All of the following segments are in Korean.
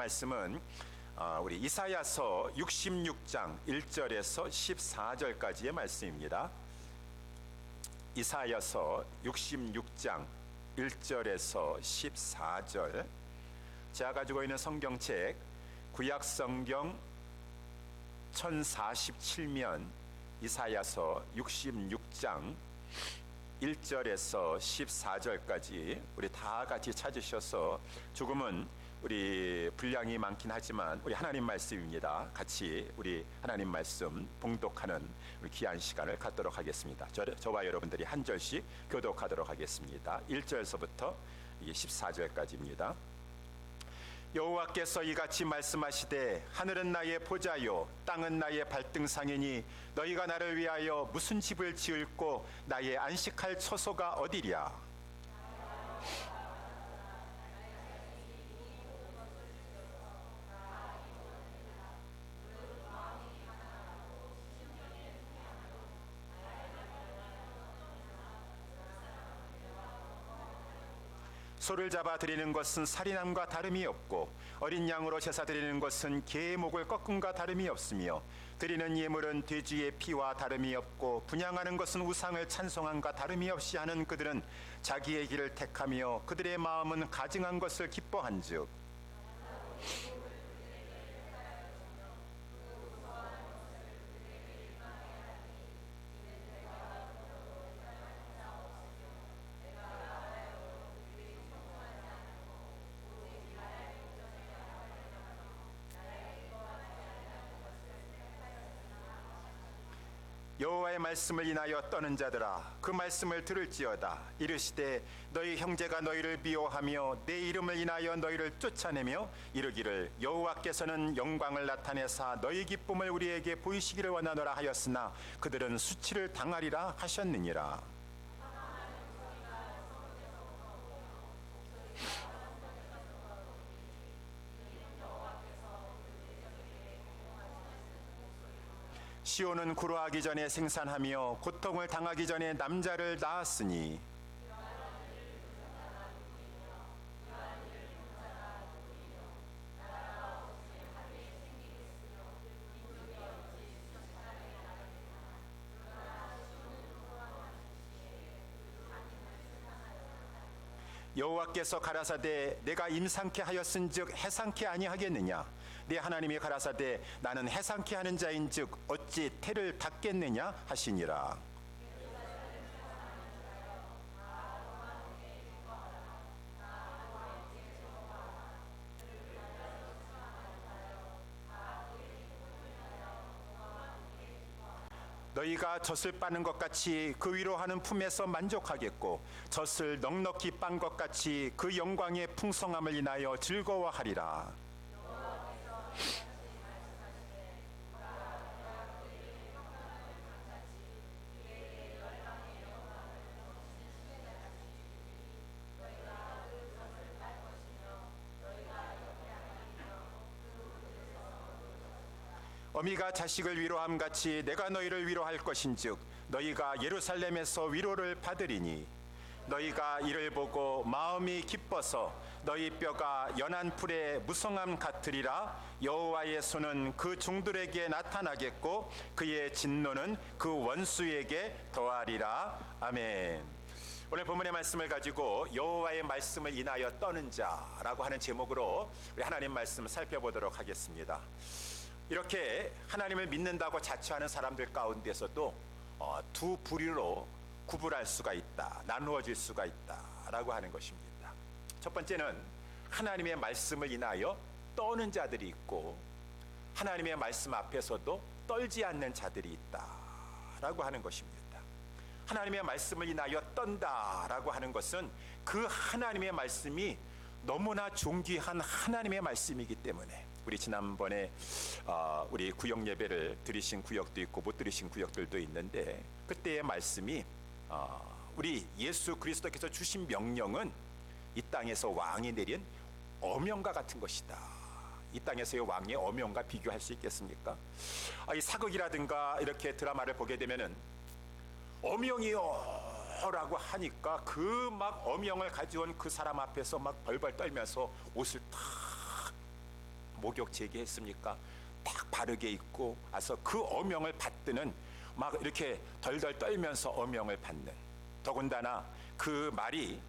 말씀은 우리 이사야서 66장 1절에서 14절까지의 말씀입니다. 이사야서 66장 1절에서 14절. 제가 가지고 있는 성경책 구약성경 1047면 이사야서 66장 1절에서 14절까지 우리 다 같이 찾으셔서, 조금은 우리 분량이 많긴 하지만 우리 하나님 말씀입니다. 같이 우리 하나님 말씀 봉독하는 우리 귀한 시간을 갖도록 하겠습니다. 저와 여러분들이 한 절씩 교독하도록 하겠습니다. 1절서부터 14절까지입니다. 여호와께서 이같이 말씀하시되 하늘은 나의 보좌요 땅은 나의 발등상이니 너희가 나를 위하여 무슨 집을 지을고 나의 안식할 처소가 어디랴. 소를 잡아 드리는 것은 살인함과 다름이 없고 어린 양으로 제사 드리는 것은 개의 목을 꺾음과 다름이 없으며 드리는 예물은 돼지의 피와 다름이 없고 분향하는 것은 우상을 찬송함과 다름이 없이 하는 그들은 자기의 길을 택하며 그들의 마음은 가증한 것을 기뻐한즉 여호와의 말씀을 인하여 떠는 자들아 그 말씀을 들을지어다. 이르시되 너희 형제가 너희를 미워하며 내 이름을 인하여 너희를 쫓아내며 이르기를 여호와께서는 영광을 나타내사 너희 기쁨을 우리에게 보이시기를 원하노라 하였으나 그들은 수치를 당하리라 하셨느니라. 시온은 구루하기 전에 생산하며 고통을 당하기 전에 남자를 낳았으니 여호와께서 가라사대 내가 임상케 하였은즉 해상케 아니하겠느냐. 네 하나님이 가라사대 나는 해상케 하는 자인즉 어찌 태를 닫겠느냐 하시니라. 너희가 젖을 빠는 것 같이 그 위로 하는 품에서 만족하겠고 젖을 넉넉히 빤 것 같이 그 영광의 풍성함을 인하여 즐거워하리라. 어미가 자식을 위로함 같이 내가 너희를 위로할 것인즉 너희가 예루살렘에서 위로를 받으리니 너희가 이를 보고 마음이 기뻐서 너희 뼈가 연한 풀의 무성함 같으리라. 여호와의 손은 그 종들에게 나타나겠고 그의 진노는 그 원수에게 더하리라. 아멘. 오늘 본문의 말씀을 가지고 여호와의 말씀을 인하여 떠는 자라고 하는 제목으로 우리 하나님 말씀을 살펴보도록 하겠습니다. 이렇게 하나님을 믿는다고 자처하는 사람들 가운데서도 두 부류로 구분할 수가 있다, 나누어질 수가 있다라고 하는 것입니다. 첫 번째는 하나님의 말씀을 인하여 떠는 자들이 있고 하나님의 말씀 앞에서도 떨지 않는 자들이 있다라고 하는 것입니다. 하나님의 말씀을 인하여 떤다라고 하는 것은 그 하나님의 말씀이 너무나 존귀한 하나님의 말씀이기 때문에, 우리 지난번에 우리 구역 예배를 들으신 구역도 있고 못 들으신 구역들도 있는데, 그때의 말씀이 우리 예수 그리스도께서 주신 명령은 이 땅에서 왕이 내린 어명과 같은 것이다. 이 땅에서의 왕의 어명과 비교할 수 있겠습니까? 이 사극이라든가 이렇게 드라마를 보게 되면은 어명이요 라고 하니까 그 막 어명을 가져온 그 사람 앞에서 막 벌벌 떨면서 옷을 탁 목욕 제기했습니까? 딱 바르게 입고 와서 그 어명을 받드는, 막 이렇게 덜덜 떨면서 어명을 받는, 더군다나 그 말이,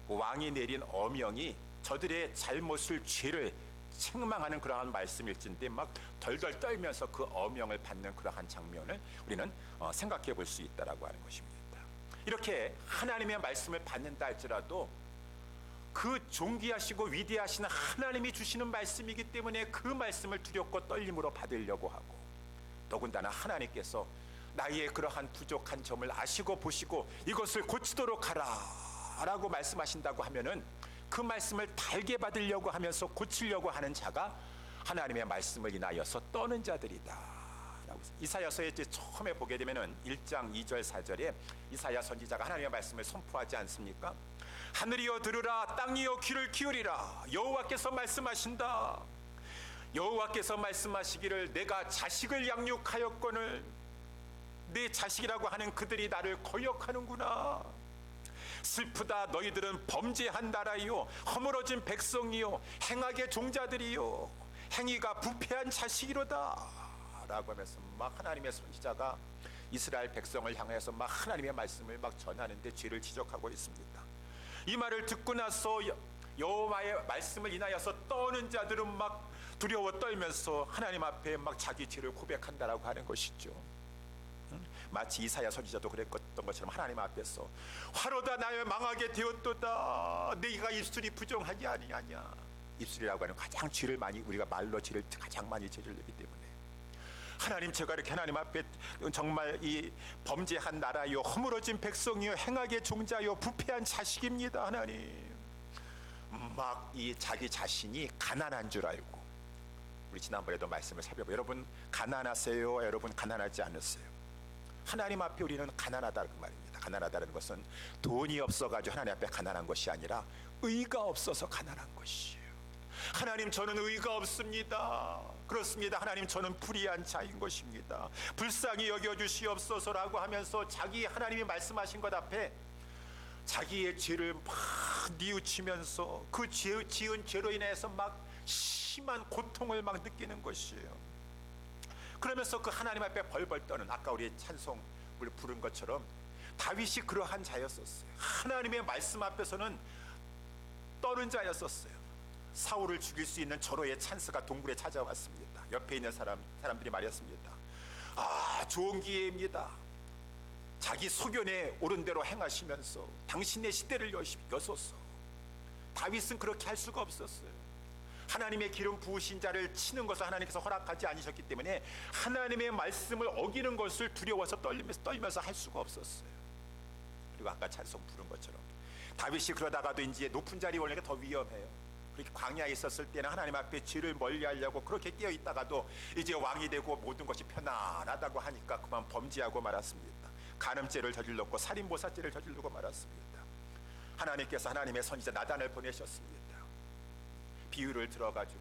왕이 내린 어명이 저들의 잘못을, 죄를 책망하는 그러한 말씀일진데 막 덜덜 떨면서 그 어명을 받는 그러한 장면을 우리는 생각해 볼 수 있다라고 하는 것입니다. 이렇게 하나님의 말씀을 받는다 할지라도 그 존귀하시고 위대하신 하나님이 주시는 말씀이기 때문에 그 말씀을 두렵고 떨림으로 받으려고 하고, 더군다나 하나님께서 나의 그러한 부족한 점을 아시고 보시고 이것을 고치도록 하라 라고 말씀하신다고 하면은 그 말씀을 달게 받으려고 하면서 고치려고 하는 자가 하나님의 말씀을 인하여서 떠는 자들이다. 이사야서에 처음에 보게 되면은 1장 2절 4절에 이사야 선지자가 하나님의 말씀을 선포하지 않습니까? 하늘이여 들으라, 땅이여 귀를 기울이라. 여호와께서 말씀하신다. 여호와께서 말씀하시기를 내가 자식을 양육하였거늘 내 자식이라고 하는 그들이 나를 거역하는구나. 슬프다, 너희들은 범죄한 나라이요 허물어진 백성이요 행악의 종자들이요 행위가 부패한 자식이로다 라고 하면서 막 하나님의 선지자가 이스라엘 백성을 향해서 막 하나님의 말씀을 막 전하는데 죄를 지적하고 있습니다. 이 말을 듣고 나서 여호와의 말씀을 인하여서 떠는 자들은 막 두려워 떨면서 하나님 앞에 막 자기 죄를 고백한다라고 하는 것이죠. 마치 이사야 선지자도 그랬던 것처럼 하나님 앞에서 화로다 나의 망하게 되었도다. 네가 입술이 부정하지 아니하냐. 입술이라고 하는 가장 죄를 많이, 우리가 말로 죄를 가장 많이 저지르기 때문에 하나님, 제가 이렇게 하나님 앞에 정말 이 범죄한 나라요 허물어진 백성이요 행악의 종자요 부패한 자식입니다. 하나님, 막 이 자기 자신이 가난한 줄 알고, 우리 지난번에도 말씀을 살펴보고, 여러분 가난하세요? 여러분 가난하지 않으세요? 하나님 앞에 우리는 가난하다는 말입니다. 가난하다는 것은 돈이 없어가지고 하나님 앞에 가난한 것이 아니라 의가 없어서 가난한 것이에요. 하나님, 저는 의가 없습니다. 그렇습니다. 하나님, 저는 불의한 자인 것입니다. 불쌍히 여겨주시옵소서라고 하면서 자기 하나님이 말씀하신 것 앞에 자기의 죄를 막 뉘우치면서 그 지은 죄로 인해서 막 심한 고통을 막 느끼는 것이에요. 그러면서 그 하나님 앞에 벌벌 떠는, 아까 우리 찬송을 부른 것처럼 다윗이 그러한 자였었어요. 하나님의 말씀 앞에서는 떠는 자였었어요. 사울을 죽일 수 있는 절호의 찬스가 동굴에 찾아왔습니다. 옆에 있는 사람들이 말했습니다. 아, 좋은 기회입니다. 자기 소견에 옳은 대로 행하시면서 당신의 시대를 여소서. 다윗은 그렇게 할 수가 없었어요. 하나님의 기름 부으신 자를 치는 것을 하나님께서 허락하지 않으셨기 때문에 하나님의 말씀을 어기는 것을 두려워서 떨면서 할 수가 없었어요. 그리고 아까 찬송 부른 것처럼 다윗이 그러다가도 이제 높은 자리에 올리는 게 더 위험해요. 그렇게 광야에 있었을 때는 하나님 앞에 죄를 멀리하려고 그렇게 깨어 있다가도 이제 왕이 되고 모든 것이 편안하다고 하니까 그만 범죄하고 말았습니다. 간음죄를 저질렀고 살인모사죄를 저지르고 말았습니다. 하나님께서 하나님의 선지자 나단을 보내셨습니다. 비유를 들어가지고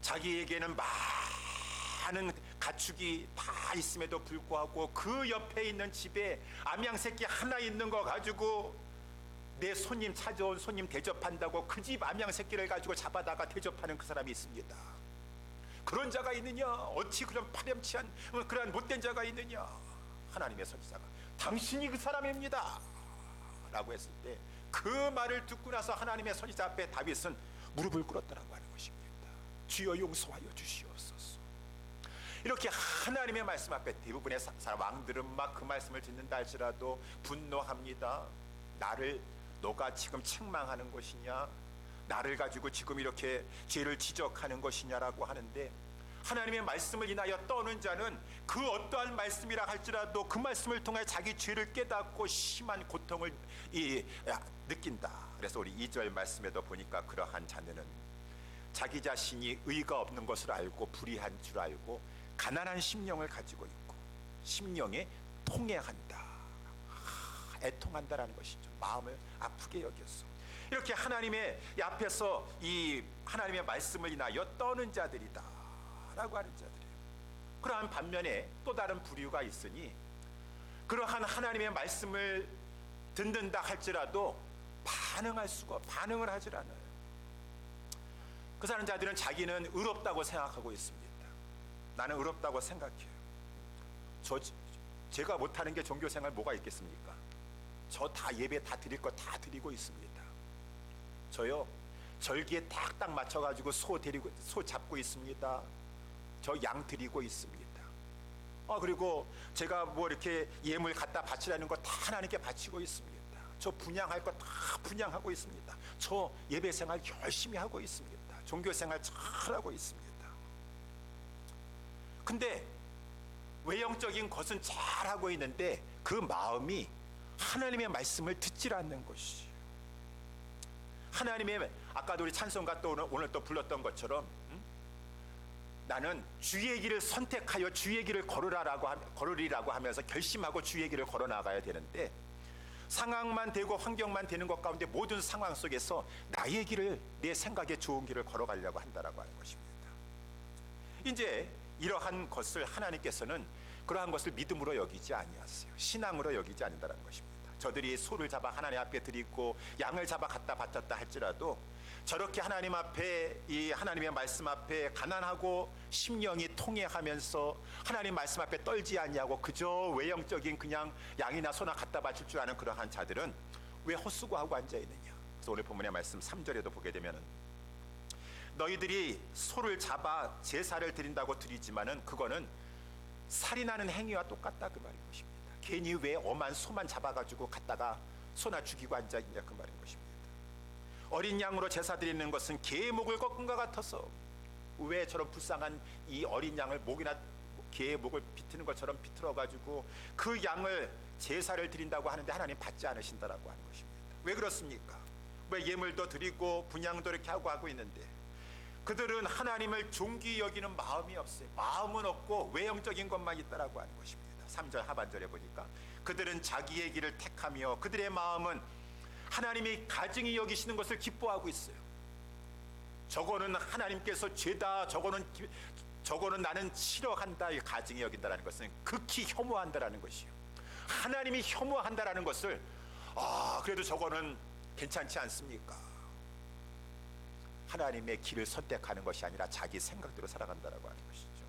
자기에게는 많은 가축이 다 있음에도 불구하고 그 옆에 있는 집에 암양새끼 하나 있는 거 가지고 내 손님, 찾아온 손님 대접한다고 그 집 암양새끼를 가지고 잡아다가 대접하는 그 사람이 있습니다. 그런 자가 있느냐? 어찌 그런 파렴치한 그런 못된 자가 있느냐? 하나님의 선지자가 당신이 그 사람입니다 라고 했을 때 그 말을 듣고 나서 하나님의 선지자 앞에 다윗은 무릎을 꿇었다라고 하는 것입니다. 주여 용서하여 주시옵소서. 이렇게 하나님의 말씀 앞에 대부분의 왕들은 막 그 말씀을 듣는다 할지라도 분노합니다. 너가 지금 책망하는 것이냐? 나를 가지고 지금 이렇게 죄를 지적하는 것이냐라고 하는데, 하나님의 말씀을 인하여 떠는 자는 그 어떠한 말씀이라 할지라도 그 말씀을 통해 자기 죄를 깨닫고 심한 고통을 느낀다. 그래서 우리 2절 말씀에도 보니까 그러한 자는 자기 자신이 의가 없는 것을 알고 불의한 줄 알고 가난한 심령을 가지고 있고 심령에 통해한다, 애통한다라는 것이죠. 마음을 아프게 여겼어. 이렇게 하나님의 앞에서 이 하나님의 말씀을 인하여 떠는 자들이다 라고 하는 자들이에요. 그러한 반면에 또 다른 부류가 있으니 그러한 하나님의 말씀을 듣는다 할지라도 반응을 하질 않아요. 그 사는 자들은 자기는 의롭다고 생각하고 있습니다. 나는 의롭다고 생각해요. 제가 못하는 게 종교생활 뭐가 있겠습니까? 저 다 예배 다 드릴 거 다 드리고 있습니다. 저요 절기에 딱딱 맞춰가지고 소 잡고 있습니다. 저 양 드리고 있습니다. 그리고 제가 뭐 이렇게 예물 갖다 바치라는 거 다 하나님께 바치고 있습니다. 저 분양할 거 다 분양하고 있습니다. 저 예배 생활 열심히 하고 있습니다. 종교 생활 잘하고 있습니다. 근데 외형적인 것은 잘하고 있는데 그 마음이 하나님의 말씀을 듣질 않는 것이에요. 하나님의, 아까도 우리 찬송가 또 오늘 또 불렀던 것처럼 나는 주의 길을 선택하여 주의 길을 걸으리라고 하면서 결심하고 주의 길을 걸어 나가야 되는데, 상황만 되고 환경만 되는 것 가운데 모든 상황 속에서 나의 길을, 내 생각에 좋은 길을 걸어가려고 한다라고 하는 것입니다. 이제 이러한 것을 하나님께서는 그러한 것을 믿음으로 여기지 아니하세요. 신앙으로 여기지 않는다는 것입니다. 저들이 소를 잡아 하나님 앞에 드리고 양을 잡아 갖다 바쳤다 할지라도 저렇게 하나님 앞에, 이 하나님의 말씀 앞에 가난하고 심령이 통해하면서 하나님 말씀 앞에 떨지 아니하고 그저 외형적인 그냥 양이나 소나 갖다 바칠 줄 아는 그러한 자들은 왜 헛수고하고 앉아있느냐. 그래서 오늘 본문의 말씀 3절에도 보게 되면은 너희들이 소를 잡아 제사를 드린다고 드리지만은 그거는 살인하는 행위와 똑같다 그 말인 것입니다. 괜히 왜 엄한 소만 잡아가지고 갖다가 소나 죽이고 앉아있냐 그 말인 것입니다. 어린 양으로 제사 드리는 것은 개의 목을 꺾은 것 같아서 왜 저런 불쌍한 이 어린 양을 목이나 개의 목을 비트는 것처럼 비틀어가지고 그 양을 제사를 드린다고 하는데 하나님 받지 않으신다라고 하는 것입니다. 왜 그렇습니까? 왜 예물도 드리고 분양도 이렇게 하고 있는데 그들은 하나님을 존귀히 여기는 마음이 없어요. 마음은 없고 외형적인 것만 있다라고 하는 것입니다. 3절 하반절에 보니까 그들은 자기의 길을 택하며 그들의 마음은 하나님이 가증히 여기시는 것을 기뻐하고 있어요. 저거는 하나님께서 죄다, 저거는 나는 싫어한다, 가증히 여긴다라는 것은 극히 혐오한다라는 것이요. 하나님이 혐오한다라는 것을 그래도 저거는 괜찮지 않습니까? 하나님의 길을 선택하는 것이 아니라 자기 생각대로 살아간다라고 하는 것이죠.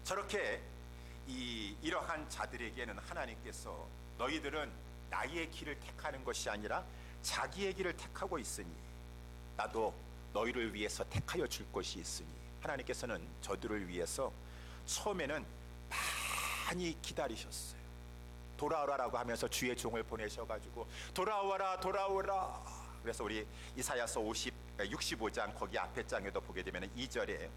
저렇게 이러한 자들에게는 하나님께서 너희들은 나의 길을 택하는 것이 아니라 자기의 길을 택하고 있으니 나도 너희를 위해서 택하여 줄 것이 있으니, 하나님께서는 저들을 위해서 처음에는 많이 기다리셨어요. 돌아오라라고 하면서 주의 종을 보내셔가지고 돌아오라 돌아오라. 그래서 우리 이사야서 65장 거기 앞에 장에도 보게 되면 2절에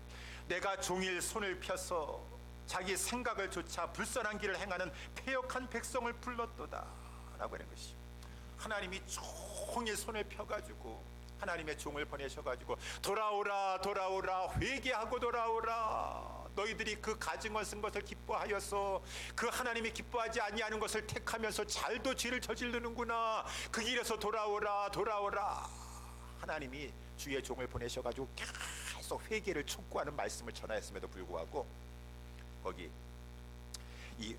내가 종일 손을 펴서 자기 생각을 좇아 불선한 길을 행하는 패역한 백성을 불렀도다 라고 하는 것이, 하나님이 종일 손을 펴가지고 하나님의 종을 보내셔가지고 돌아오라 돌아오라, 회개하고 돌아오라. 너희들이 그 가증을 쓴 것을 기뻐하여서 그 하나님이 기뻐하지 아니하는 것을 택하면서 잘도 죄를 저지르는구나. 그 길에서 돌아오라 돌아오라. 하나님이 주의 종을 보내셔가지고 계속 회개를 촉구하는 말씀을 전하였음에도 불구하고 거기 이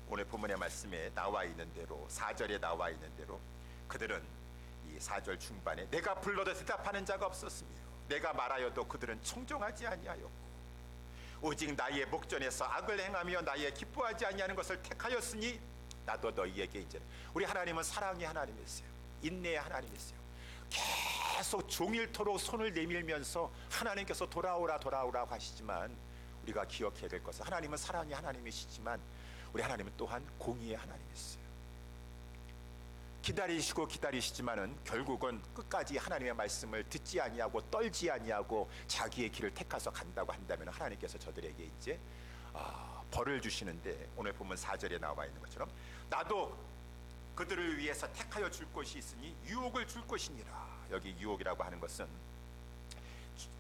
오늘 본문의 말씀에 나와 있는 대로 4절에 나와 있는 대로 그들은 이 4절 중반에 내가 불러도 대답하는 자가 없었으며 내가 말하여도 그들은 청종하지 아니하였고 오직 나의 목전에서 악을 행하며 나의 기뻐하지 아니하는 것을 택하였으니 나도 너희에게 이제, 우리 하나님은 사랑의 하나님이세요. 인내의 하나님이세요. 계속 종일토록 손을 내밀면서 하나님께서 돌아오라 돌아오라고 하시지만 우리가 기억해야 될 것은 하나님은 사랑의 하나님이시지만 우리 하나님은 또한 공의의 하나님이세요. 기다리시지만은 결국은 끝까지 하나님의 말씀을 듣지 아니하고 떨지 아니하고 자기의 길을 택해서 간다고 한다면 하나님께서 저들에게 이제 벌을 주시는데 오늘 보면 4절에 나와 있는 것처럼 나도 그들을 위해서 택하여 줄 것이 있으니 유혹을 줄 것이니라. 여기 유혹이라고 하는 것은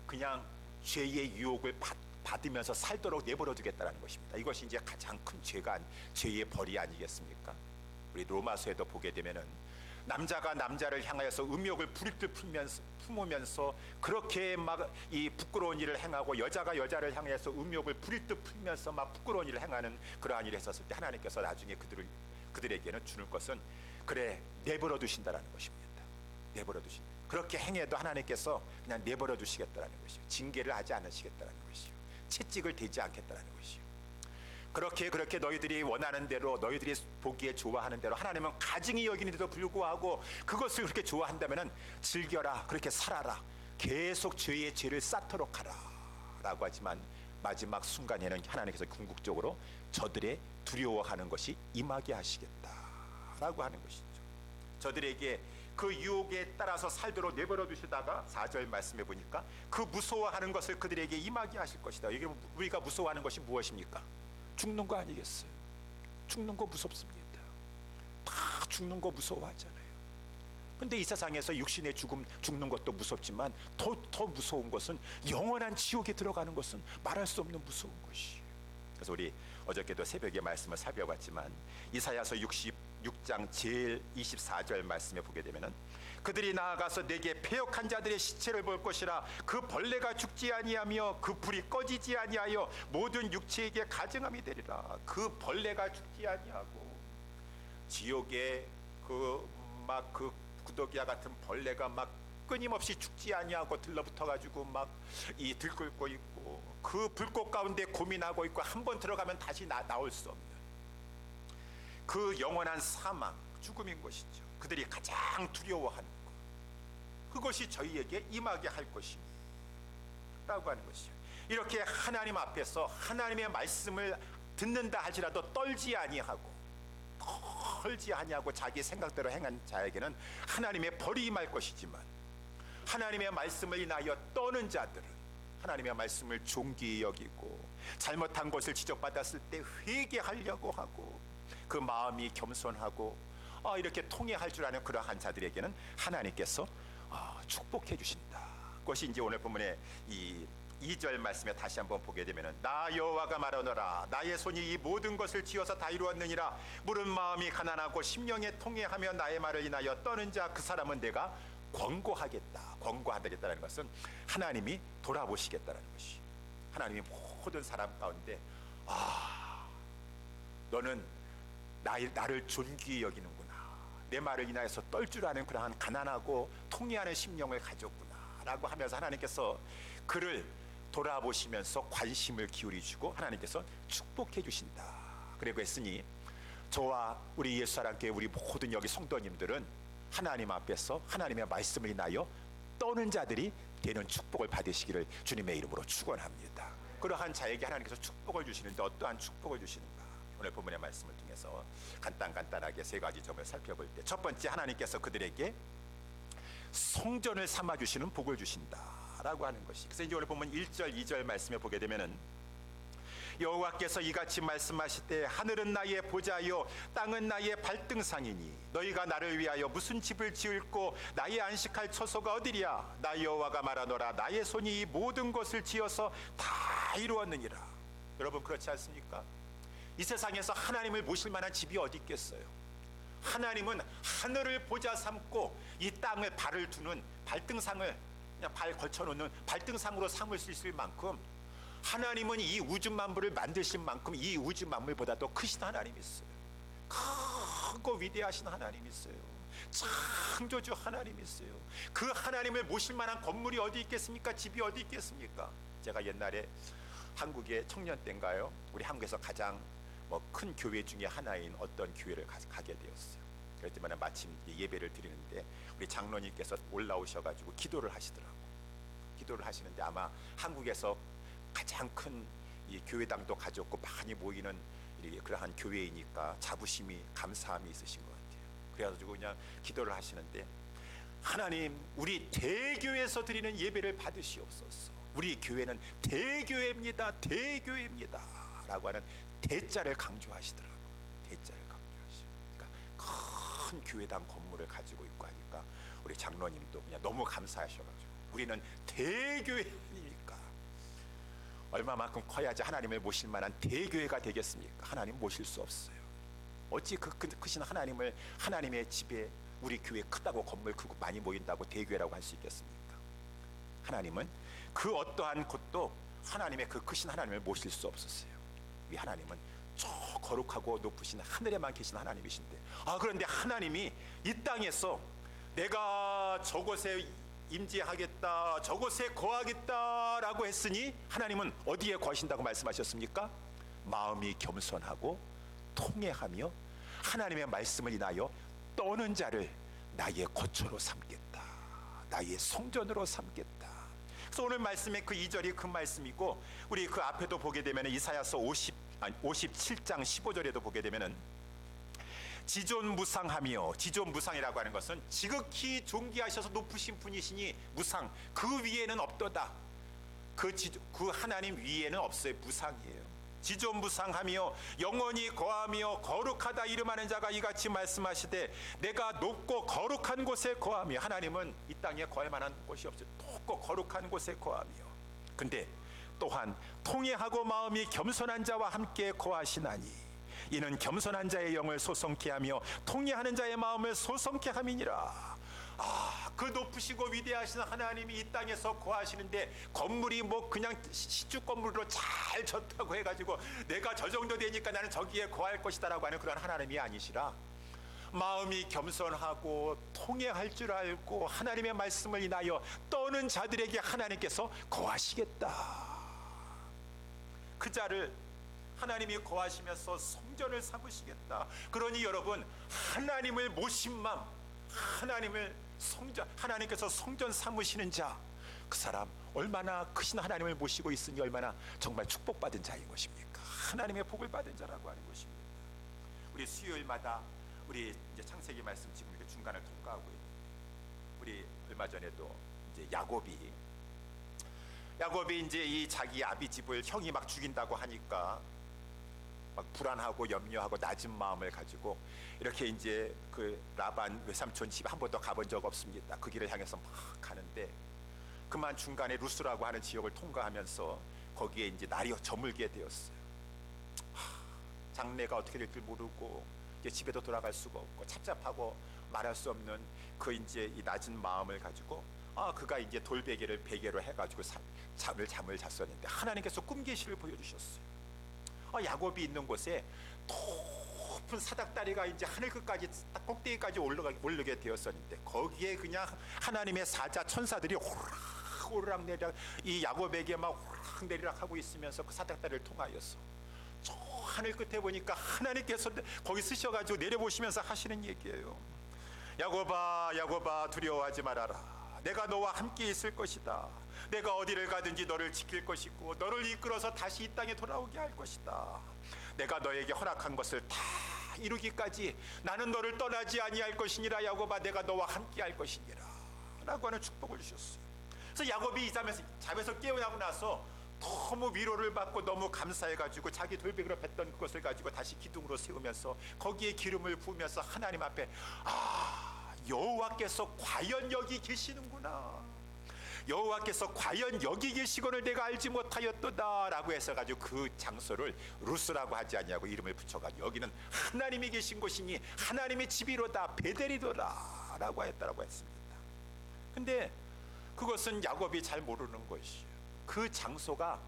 그냥 죄의 유혹을 받으면서 살도록 내버려 두겠다는 것입니다. 이것이 이제 가장 큰 죄의 벌이 아니겠습니까? 우리 로마서에도 보게 되면은 남자가 남자를 향하여서 음욕을 부리듯 품으면서 그렇게 막 이 부끄러운 일을 행하고 여자가 여자를 향해서 음욕을 부리듯 풀면서 막 부끄러운 일을 행하는 그러한 일을 했었을 때 하나님께서 나중에 그들에게는 주는 것은 그래 내버려 두신다라는 것입니다. 내버려 두신다. 그렇게 행해도 하나님께서 그냥 내버려 두시겠다라는 것이요, 징계를 하지 않으시겠다라는 것이요, 채찍을 대지 않겠다라는 것이요. 그렇게 너희들이 원하는 대로, 너희들이 보기에 좋아하는 대로 하나님은 가증히 여기는데도 불구하고 그것을 그렇게 좋아한다면 즐겨라, 그렇게 살아라, 계속 죄의 죄를 쌓도록 하라 라고 하지만 마지막 순간에는 하나님께서 궁극적으로 저들의 두려워하는 것이 임하게 하시겠다라고 하는 것이죠. 저들에게 그 유혹에 따라서 살도록 내버려 두시다가 4절 말씀해 보니까 그 무서워하는 것을 그들에게 임하게 하실 것이다. 이게 우리가 무서워하는 것이 무엇입니까? 죽는 거 아니겠어요? 죽는 거 무섭습니다. 다 죽는 거 무서워하잖아요. 근데 이 세상에서 육신의 죽는 것도 무섭지만 더 무서운 것은 영원한 지옥에 들어가는 것은 말할 수 없는 무서운 것이에요. 그래서 우리 어저께도 새벽에 말씀을 살펴봤지만 이사야서 66장 제일 24절 말씀에 보게 되면은 그들이 나아가서 내게 패역한 자들의 시체를 볼 것이라. 그 벌레가 죽지 아니하며 그 불이 꺼지지 아니하여 모든 육체에게 가증함이 되리라. 그 벌레가 죽지 아니하고 지옥에 그 구더기와 같은 벌레가 막 끊임없이 죽지 아니하고 들러붙어 가지고 막 이 들끓고 있고 그 불꽃 가운데 고민하고 있고 한 번 들어가면 다시 나올 수 없는 그 영원한 사망, 죽음인 것이죠. 그들이 가장 두려워하는 것, 그것이 저희에게 임하게 할 것이니 라고 하는 것이죠. 이렇게 하나님 앞에서 하나님의 말씀을 듣는다 할지라도 떨지 아니하고 자기 생각대로 행한 자에게는 하나님의 벌이 임할 것이지만, 하나님의 말씀을 인하여 떠는 자들은 하나님의 말씀을 존귀히 여기고 잘못한 것을 지적받았을 때 회개하려고 하고 그 마음이 겸손하고 이렇게 통회할 줄 아는 그러한 자들에게는 하나님께서 축복해 주신다. 그것이 이제 오늘 본문의 이 2절 말씀에 다시 한번 보게 되면은 나 여호와가 말하노라. 나의 손이 이 모든 것을 지어서 다 이루었느니라. 물은 마음이 가난하고 심령에 통회하며 나의 말을 인하여 떠는 자 그 사람은 내가 권고하겠다. 권고하겠다는 것은 하나님이 돌아보시겠다는 것이, 하나님이 모든 사람 가운데 너는 나를 존귀히 여기는구나, 내 말을 인하여서 떨 줄 아는 그러한 가난하고 통회하는 심령을 가졌구나 라고 하면서 하나님께서 그를 돌아보시면서 관심을 기울이시고 하나님께서 축복해 주신다. 그리고 했으니 저와 우리 예수사랑교회 우리 모든 여기 성도님들은 하나님 앞에서 하나님의 말씀을 인하여 떠는 자들이 되는 축복을 받으시기를 주님의 이름으로 축원합니다. 그러한 자에게 하나님께서 축복을 주시는데 어떠한 축복을 주시는가? 오늘 본문의 말씀을 통해서 간단하게 세 가지 점을 살펴볼 때, 첫 번째, 하나님께서 그들에게 성전을 삼아 주시는 복을 주신다라고 하는 것이. 그래서 이제 오늘 보면 1절 2절 말씀에 보게 되면은 여호와께서 이같이 말씀하실 때 하늘은 나의 보좌요 땅은 나의 발등상이니 너희가 나를 위하여 무슨 집을 지을고 나의 안식할 처소가 어디랴. 나 여호와가 말하노라. 나의 손이 이 모든 것을 지어서 다 이루었느니라. 여러분, 그렇지 않습니까? 이 세상에서 하나님을 모실 만한 집이 어디 있겠어요? 하나님은 하늘을 보좌 삼고 이 땅을 발을 두는 발등상을 그냥 발 걸쳐놓는 발등상으로 삼을 수 있을 만큼, 하나님은 이 우주 만물을 만드신 만큼 이 우주 만물보다도 크신 하나님이 있어요. 크고 위대하신 하나님이 있어요. 창조주 하나님이 있어요. 그 하나님을 모실 만한 건물이 어디 있겠습니까? 집이 어디 있겠습니까? 제가 옛날에 한국의 청년 때인가요? 우리 한국에서 가장 큰 교회 중에 하나인 어떤 교회를 가게 되었어요. 그럴 때마다 마침 예배를 드리는데 우리 장로님께서 올라오셔가지고 기도를 하시더라고. 기도를 하시는데 아마 한국에서 가장 큰 이 교회당도 가졌고 많이 모이는 그러한 교회이니까 자부심이, 감사함이 있으신 것 같아요. 그래가지고 그냥 기도를 하시는데, 하나님, 우리 대교회에서 드리는 예배를 받으시옵소서. 우리 교회는 대교회입니다, 대교회입니다 라고 하는 대자를 강조하시더라고요. 대자를 강조하시고, 그러니까 큰 교회당 건물을 가지고 있고 하니까 우리 장로님도 그냥 너무 감사하셔가지고, 우리는 대교회니까 얼마만큼 커야지 하나님을 모실 만한 대교회가 되겠습니까? 하나님 모실 수 없어요. 어찌 그 크신 하나님을, 하나님의 집에 우리 교회 크다고 건물 크고 많이 모인다고 대교회라고 할 수 있겠습니까? 하나님은 그 어떠한 곳도 하나님의 그 크신 하나님을 모실 수 없었어요. 이 하나님은 저 거룩하고 높으신 하늘에만 계신 하나님이신데, 그런데 하나님이 이 땅에서 내가 저곳에 임재하겠다, 저곳에 거하겠다라고 했으니 하나님은 어디에 거하신다고 말씀하셨습니까? 마음이 겸손하고 통회하며 하나님의 말씀을 인하여 떠는 자를 나의 거처로 삼겠다, 나의 성전으로 삼겠다. 그래서 오늘 말씀의 그 2절이 그 말씀이고, 우리 그 앞에도 보게 되면 이사야서 57장 15절에도 보게 되면은 지존무상하며, 지존무상이라고 하는 것은 지극히 존귀하셔서 높으신 분이시니 무상, 그 위에는 없도다. 그 하나님 위에는 없어요. 무상이에요. 지존무상하며 영원히 거하며 거룩하다 이름하는 자가 이같이 말씀하시되 내가 높고 거룩한 곳에 거하며, 하나님은 이 땅에 거할 만한 곳이 없어요. 높고 거룩한 곳에 거하며, 근데 또한 통회하고 마음이 겸손한 자와 함께 거하시나니 이는 겸손한 자의 영을 소성케 하며 통회하는 자의 마음을 소성케 함이니라. 그 높으시고 위대하신 하나님이 이 땅에서 거하시는데, 건물이 뭐 그냥 시축 건물로 잘 졌다고 해가지고 내가 저 정도 되니까 나는 저기에 거할 것이다라고 하는 그런 하나님이 아니시라, 마음이 겸손하고 통회할 줄 알고 하나님의 말씀을 인하여 떠는 자들에게 하나님께서 거하시겠다. 그 자를 하나님이 거하시면서 성전을 삼으시겠다. 그러니 여러분, 하나님을 모신 마음, 하나님을 성전, 하나님께서 성전 삼으시는 자, 그 사람 얼마나 크신 하나님을 모시고 있으니 얼마나 정말 축복받은 자인 것입니까? 하나님의 복을 받은 자라고 하는 것입니다. 우리 수요일마다 우리 이제 창세기 말씀 지금 이렇게 중간을 통과하고 있는데, 우리 얼마 전에도 이제 야곱이 이제 이 자기 아비 집을 형이 막 죽인다고 하니까 막 불안하고 염려하고 낮은 마음을 가지고 이렇게 이제 그 라반 외삼촌 집 한 번도 가본 적 없습니다. 그 길을 향해서 막 가는데, 그만 중간에 루스라고 하는 지역을 통과하면서 거기에 이제 날이 저물게 되었어요. 장래가 어떻게 될지 모르고 이제 집에도 돌아갈 수가 없고 답답하고 말할 수 없는 그 이제 이 낮은 마음을 가지고 그가 이제 돌베개를 베개로 해가지고 잠을 잤었는데 하나님께서 꿈 계시를 보여주셨어요. 야곱이 있는 곳에 높은 사닥다리가 이제 하늘 끝까지 꼭대기까지 오르게 되었었는데, 거기에 그냥 하나님의 사자 천사들이 오르락 내리락 이 야곱에게 막 오르락 내리락 하고 있으면서 그 사닥다리를 통하여서 저 하늘 끝에 보니까 하나님께서 거기 쓰셔가지고 내려보시면서 하시는 얘기예요. 야곱아, 야곱아, 두려워하지 말아라. 내가 너와 함께 있을 것이다. 내가 어디를 가든지 너를 지킬 것이고 너를 이끌어서 다시 이 땅에 돌아오게 할 것이다. 내가 너에게 허락한 것을 다 이루기까지 나는 너를 떠나지 아니할 것이니라. 야곱아, 내가 너와 함께 할 것이니라 라고 하는 축복을 주셨어요. 그래서 야곱이 이 잠에서 깨어나고 나서 너무 위로를 받고 너무 감사해가지고 자기 돌베개로 뱉던 그것을 가지고 다시 기둥으로 세우면서 거기에 기름을 부으면서 하나님 앞에 여호와께서 과연 여기 계시는구나, 여호와께서 과연 여기 계시고를 내가 알지 못하였도다 라고 해서 가지고 그 장소를 루스라고 하지 아니하고 이름을 붙여가지고 여기는 하나님이 계신 곳이니 하나님의 집이로다, 베델이로다 라고 하였다라고 했습니다. 근데 그것은 야곱이 잘 모르는 것이에요. 그 장소가,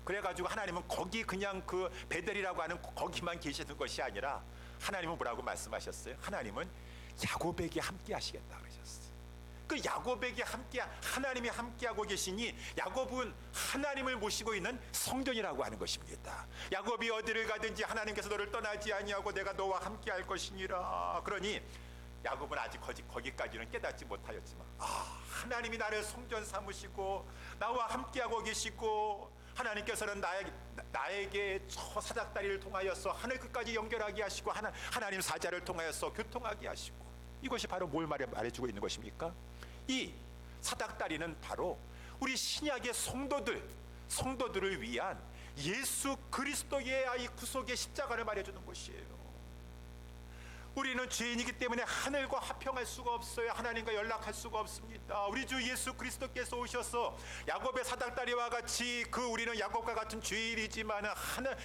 그래가지고 하나님은 거기 그냥 그 베델이라고 하는 거기만 계시는 것이 아니라 하나님은 뭐라고 말씀하셨어요? 하나님은 야곱에게 함께 하시겠다 그러셨어요. 그 야곱에게 함께, 하나님이 함께하고 계시니 야곱은 하나님을 모시고 있는 성전이라고 하는 것입니다. 야곱이 어디를 가든지 하나님께서 너를 떠나지 아니하고 내가 너와 함께할 것이니라. 그러니 야곱은 아직 거기까지는 깨닫지 못하였지만 하나님이 나를 성전 삼으시고 나와 함께하고 계시고 하나님께서는 나에게 저 사닥다리를 통하여서 하늘 끝까지 연결하게 하시고 하나님 사자를 통하여서 교통하게 하시고, 이것이 바로 뭘 말해주고 있는 것입니까? 이 사닥다리는 바로 우리 신약의 성도들을 위한 예수 그리스도의 이 구속의 십자가를 말해주는 것이에요. 우리는 죄인이기 때문에 하늘과 화평할 수가 없어요. 하나님과 연락할 수가 없습니다. 우리 주 예수 그리스도께서 오셔서 야곱의 사닥다리와 같이 우리는 야곱과 같은 죄인이지만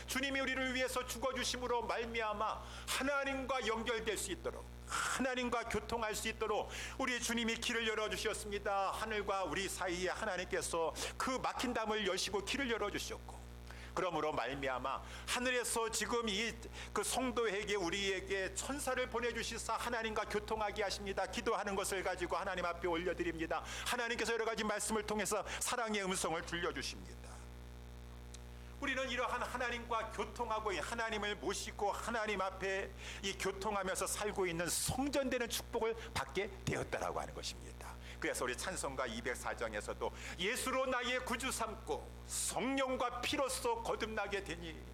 주님이 우리를 위해서 죽어주심으로 말미암아 하나님과 연결될 수 있도록, 하나님과 교통할 수 있도록 우리 주님이 길을 열어주셨습니다. 하늘과 우리 사이에 하나님께서 그 막힌 담을 여시고 길을 열어주셨고, 그러므로 말미암아 하늘에서 지금 이 그 성도에게 우리에게 천사를 보내주시사 하나님과 교통하게 하십니다. 기도하는 것을 가지고 하나님 앞에 올려드립니다. 하나님께서 여러 가지 말씀을 통해서 사랑의 음성을 들려주십니다. 우리는 이러한 하나님과 교통하고 하나님을 모시고 하나님 앞에 이 교통하면서 살고 있는 성전되는 축복을 받게 되었다라고 하는 것입니다. 그래서 우리 찬송가 204장에서도 예수로 나의 구주 삼고 성령과 피로써 거듭나게 되니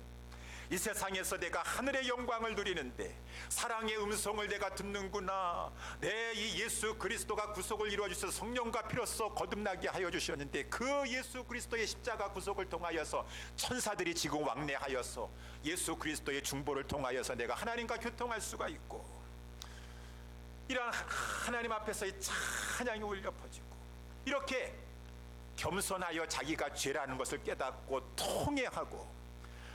이 세상에서 내가 하늘의 영광을 누리는데 사랑의 음성을 내가 듣는구나. 내 이 예수 그리스도가 구속을 이루어 주셔서 성령과 피로써 거듭나게 하여 주셨는데 그 예수 그리스도의 십자가 구속을 통하여서 천사들이 지금 왕래하여서 예수 그리스도의 중보를 통하여서 내가 하나님과 교통할 수가 있고, 이러한 하나님 앞에서의 찬양이 울려 퍼지고, 이렇게 겸손하여 자기가 죄라는 것을 깨닫고 통회하고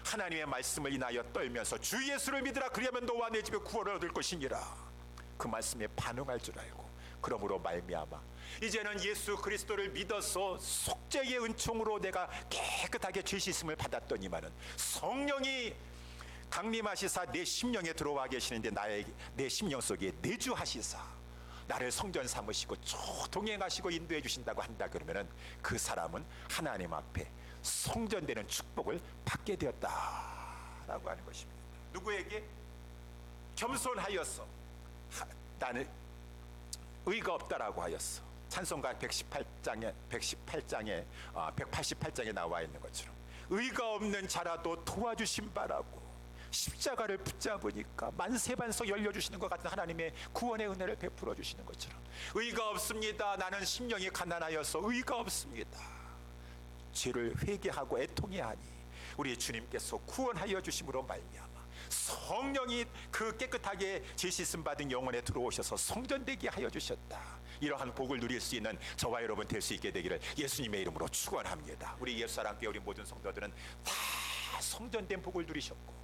하나님의 말씀을 인하여 떨면서 주 예수를 믿으라 그리하면 너와 내 집에 구원을 얻을 것이니라, 그 말씀에 반응할 줄 알고, 그러므로 말미암아 이제는 예수 그리스도를 믿어서 속죄의 은총으로 내가 깨끗하게 죄 씻음을 받았더니만은 성령이 강림하시사 내 심령에 들어와 계시는데 내 심령 속에 내주하시사 나를 성전 삼으시고 동행하시고 인도해 주신다고 한다 그러면은 그 사람은 하나님 앞에 성전되는 축복을 받게 되었다라고 하는 것입니다. 누구에게? 겸손하여서 나는 의가 없다라고 하였어. 찬송가 188장에 나와 있는 것처럼 의가 없는 자라도 도와주신 바라고 십자가를 붙잡으니까 만세반석 열려주시는 것 같은 하나님의 구원의 은혜를 베풀어 주시는 것처럼 의가 없습니다. 나는 심령이 가난하여서 의가 없습니다. 죄를 회개하고 애통해야 하니 우리 주님께서 구원하여 주심으로 말미암아 성령이 그 깨끗하게 죄 씻음 받은 영혼에 들어오셔서 성전되게 하여 주셨다. 이러한 복을 누릴 수 있는 저와 여러분 될 수 있게 되기를 예수님의 이름으로 축원합니다. 우리 예수사랑교회 우리 모든 성도들은 다 성전된 복을 누리셨고,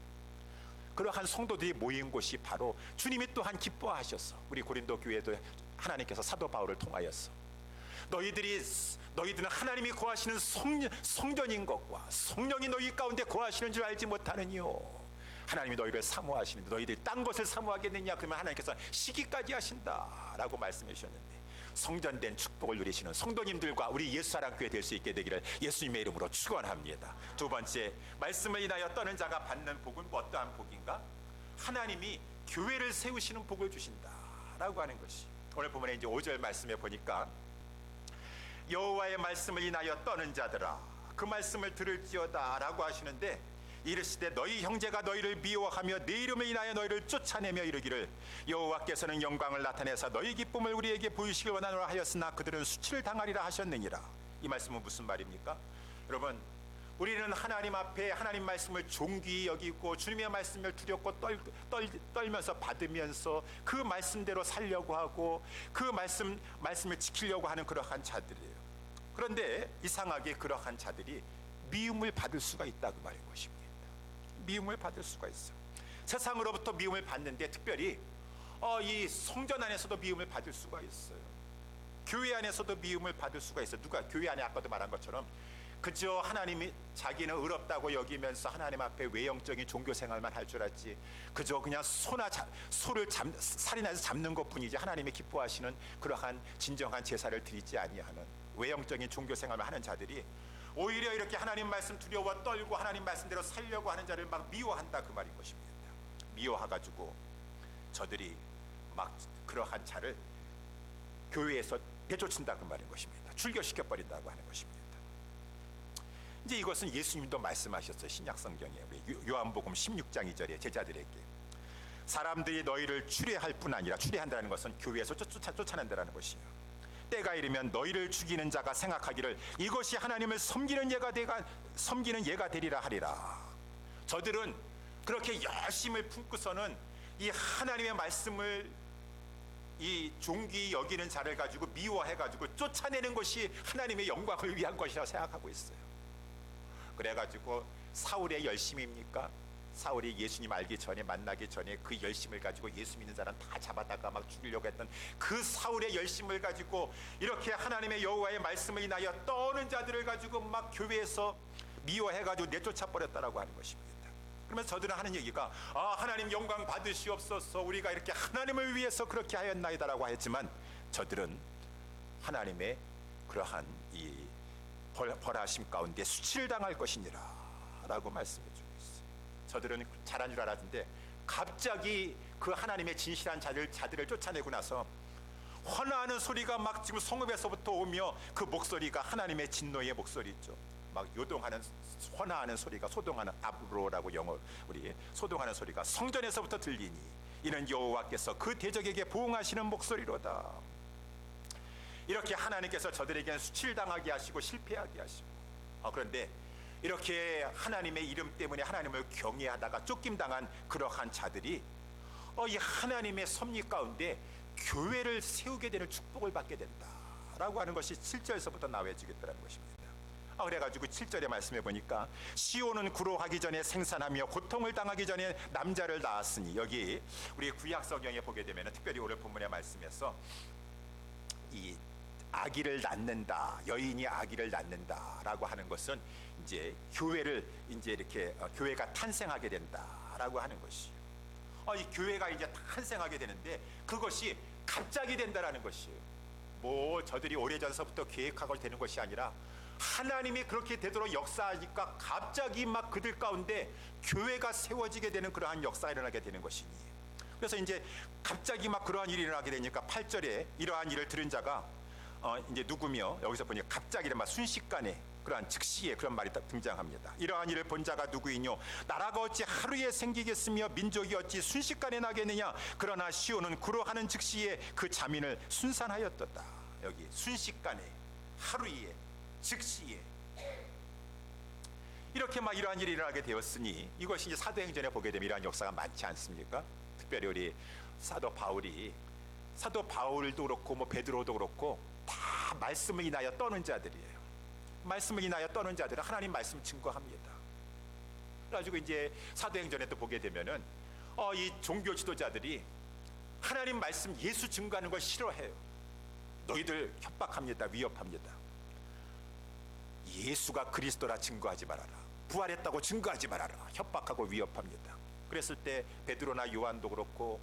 그러한 성도들이 모인 곳이 바로 주님이 또한 기뻐하셔서 우리 고린도 교회도 하나님께서 사도 바울을 통하여서 너희들은 하나님이 거하시는 성전인 것과 성령이 너희 가운데 거하시는 줄 알지 못하느니요. 하나님이 너희를 사모하시는데 너희들이 딴 것을 사모하겠느냐? 그러면 하나님께서 시기까지 하신다라고 말씀해 주셨는데, 성전된 축복을 누리시는 성도님들과 우리 예수사랑교회 될 수 있게 되기를 예수님의 이름으로 축원합니다. 두 번째, 말씀을 인하여 떠는 자가 받는 복은 어떠한 복인가? 하나님이 교회를 세우시는 복을 주신다라고 하는 것이, 오늘 본문에 이제 5절 말씀에 보니까 여호와의 말씀을 인하여 떠는 자들아 그 말씀을 들을지어다 라고 하시는데, 이르시되 너희 형제가 너희를 미워하며 내 이름을 인하여 너희를 쫓아내며 이르기를 여호와께서는 영광을 나타내사 너희 기쁨을 우리에게 보이시길 원하노라 하였으나 그들은 수치를 당하리라 하셨느니라. 이 말씀은 무슨 말입니까? 여러분, 우리는 하나님 앞에 하나님 말씀을 존귀히 여기고 주님의 말씀을 두렵고 떨면서 받으면서 그 말씀대로 살려고 하고 그 말씀을 지키려고 하는 그러한 자들이에요. 그런데 이상하게 그러한 자들이 미움을 받을 수가 있다고 말인 것입니다. 미움을 받을 수가 있어요. 세상으로부터 미움을 받는데 특별히 이 성전 안에서도 미움을 받을 수가 있어요. 교회 안에서도 미움을 받을 수가 있어요. 누가 교회 안에 아까도 말한 것처럼 그저 하나님이 자기는 의롭다고 여기면서 하나님 앞에 외형적인 종교 생활만 할 줄 알지, 그저 그냥 소를 살인해서 잡는 것뿐이지 하나님이 기뻐하시는 그러한 진정한 제사를 드리지 아니하는 외형적인 종교 생활만 하는 자들이 오히려 이렇게 하나님 말씀 두려워 떨고 하나님 말씀대로 살려고 하는 자를 막 미워한다, 그 말인 것입니다. 미워해가지고 저들이 막 그러한 자를 교회에서 내쫓는다, 그 말인 것입니다. 출교시켜버린다고 하는 것입니다. 이제 이것은 예수님도 말씀하셨어요. 신약성경에 요한복음 16장 2절에 제자들에게 사람들이 너희를 추례할 뿐 아니라, 추례한다는 것은 교회에서 쫓아낸다는 것이에요. 때가 이르면 너희를 죽이는 자가 생각하기를 이것이 하나님을 섬기는 예가 되리라 하리라. 저들은 그렇게 열심을 품고서는 이 하나님의 말씀을 이 존귀히 여기는 자를 가지고 미워해가지고 쫓아내는 것이 하나님의 영광을 위한 것이라고 생각하고 있어요. 그래가지고 사울의 열심입니까? 사울이 예수님 알기 전에, 만나기 전에 그 열심을 가지고 예수 믿는 사람 다 잡아다가 막 죽이려고 했던 그 사울의 열심을 가지고 이렇게 하나님의 여호와의 말씀을 인하여 떠는 자들을 가지고 막 교회에서 미워해가지고 내쫓아 버렸다라고 하는 것입니다. 그러면서 저들은 하는 얘기가 하나님 영광 받으시옵소서, 우리가 이렇게 하나님을 위해서 그렇게 하였나이다라고 하였지만 저들은 하나님의 그러한 이 벌하심 가운데 수치를 당할 것이니라 라고 말씀해 주고 있어요. 저들은 잘한 줄 알았는데 갑자기 그 하나님의 진실한 자들을 쫓아내고 나서 헌화하는 소리가 막 지금 성읍에서부터 오며 그 목소리가 하나님의 진노의 목소리 있죠. 막 요동하는 헌화하는 소리가 소동하는 아브로라고 영어 우리 소동하는 소리가 성전에서부터 들리니 이는 여호와께서 그 대적에게 보응하시는 목소리로다. 이렇게 하나님께서 저들에게는 수치를 당하게 하시고 실패하게 하시고 그런데 이렇게 하나님의 이름 때문에 하나님을 경외하다가 쫓김당한 그러한 자들이 이 하나님의 섭리 가운데 교회를 세우게 되는 축복을 받게 된다라고 하는 것이 7절에서부터 나와지겠다는 것입니다. 그래가지고 7절에 말씀해 보니까 시온은 구로하기 전에 생산하며 고통을 당하기 전에 남자를 낳았으니, 여기 우리 구약 성경에 보게 되면 특별히 오늘 본문의 말씀에서 이 아기를 낳는다, 여인이 아기를 낳는다라고 하는 것은 이제 교회를 이제 이렇게 교회가 탄생하게 된다라고 하는 것이요. 이 교회가 이제 탄생하게 되는데 그것이 갑자기 된다라는 것이에요. 뭐 저들이 오래전서부터 계획하고 되는 것이 아니라 하나님이 그렇게 되도록 역사하니까 갑자기 막 그들 가운데 교회가 세워지게 되는 그러한 역사가 일어나게 되는 것이니, 그래서 이제 갑자기 막 그러한 일이 일어나게 되니까 8절에 이러한 일을 들은 자가 이제 누구며, 여기서 보니 갑자기 막 순식간에 그러한 즉시에 그런 말이 등장합니다. 이러한 일을 본 자가 누구이뇨? 나라가 어찌 하루에 생기겠으며 민족이 어찌 순식간에 나겠느냐? 그러나 시온은 구로하는 즉시에 그 자민을 순산하였도다. 여기 순식간에, 하루에, 즉시에 이렇게 막 이러한 일이 일어나게 되었으니, 이것이 이제 사도행전에 보게 되면 이러한 역사가 많지 않습니까? 특별히 우리 사도 바울도 그렇고 뭐 베드로도 그렇고 다 말씀을 인하여 떠는 자들이에요. 말씀을 인하여 떠는 자들은 하나님 말씀 증거합니다. 그래가지고 이제 사도행전에도 보게 되면은 이 종교 지도자들이 하나님 말씀 예수 증거하는 걸 싫어해요. 너희들 협박합니다. 위협합니다. 예수가 그리스도라 증거하지 말아라. 부활했다고 증거하지 말아라. 협박하고 위협합니다. 그랬을 때 베드로나 요한도 그렇고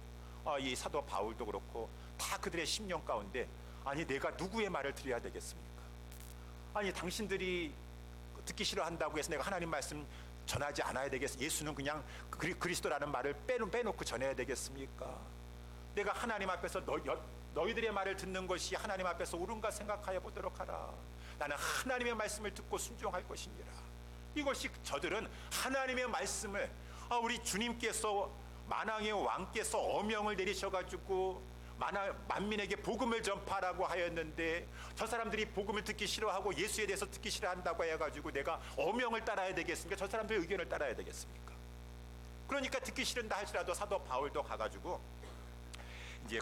이 사도 바울도 그렇고 다 그들의 심령 가운데, 아니 내가 누구의 말을 들어야 되겠습니까? 아니 당신들이 듣기 싫어한다고 해서 내가 하나님 말씀 전하지 않아야 되겠습니까? 예수는 그냥 그리스도라는 말을 빼놓고 전해야 되겠습니까? 내가 하나님 앞에서 너희들의 말을 듣는 것이 하나님 앞에서 옳은가 생각하여 보도록 하라. 나는 하나님의 말씀을 듣고 순종할 것이니라. 이것이 저들은 하나님의 말씀을 우리 주님께서 만왕의 왕께서 어명을 내리셔가지고 만민에게 복음을 전파라고 하였는데 저 사람들이 복음을 듣기 싫어하고 예수에 대해서 듣기 싫어한다고 해가지고 내가 어명을 따라야 되겠습니까? 저 사람들의 의견을 따라야 되겠습니까? 그러니까 듣기 싫은다 할지라도 사도 바울도 가가지고 이제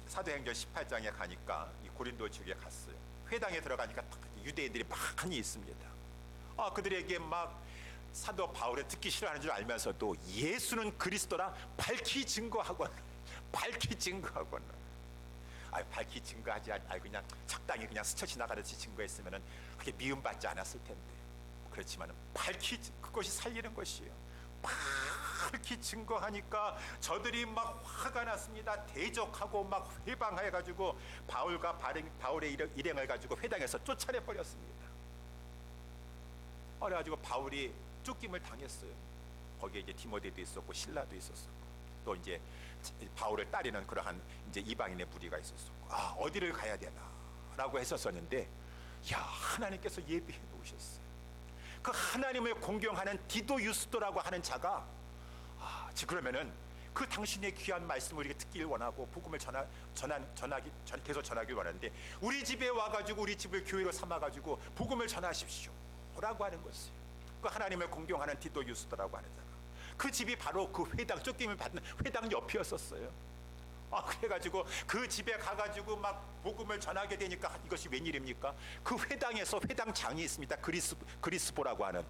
사도행전 18장에 가니까 이 고린도 지역에 갔어요. 회당에 들어가니까 유대인들이 많이 있습니다. 그들에게 막 사도 바울을 듣기 싫어하는 줄 알면서도 예수는 그리스도라 밝히 증거하거나 밝히 증거하지 않고 그냥 적당히 그냥 스쳐 지나가듯이 증거했으면 그게 미움받지 않았을 텐데, 그렇지만 밝히 그것이 살리는 것이에요. 밝히 증거하니까 저들이 막 화가 났습니다. 대적하고 막 회방해가지고 바울의 일행을 가지고 회당에서 쫓아내 버렸습니다. 그래가지고 바울이 쫓김을 당했어요. 거기에 이제 디모데도 있었고 신라도 있었고 또 이제 바울을 따르는 그러한 이제 이방인의 무리가 있었고 어디를 가야 되나라고 했었었는데, 하나님께서 예비해 놓으셨어요. 그 하나님을 공경하는 디도 유스도라고 하는 자가 그러면은 그 당신의 귀한 말씀을 우리가 듣기를 원하고 복음을 계속 전하길 원하는데 우리 집에 와가지고 우리 집을 교회로 삼아가지고 복음을 전하십시오라고 하는 것이에요. 그 하나님을 공경하는 디도 유스도라고 하는 자가 그 집이 바로 그 회당, 쫓김을 받는 회당 옆이었었어요. 그래가지고 그 집에 가가지고 막 복음을 전하게 되니까 이것이 웬일입니까? 그 회당에서 회당장이 있습니다. 그리스보라고 하는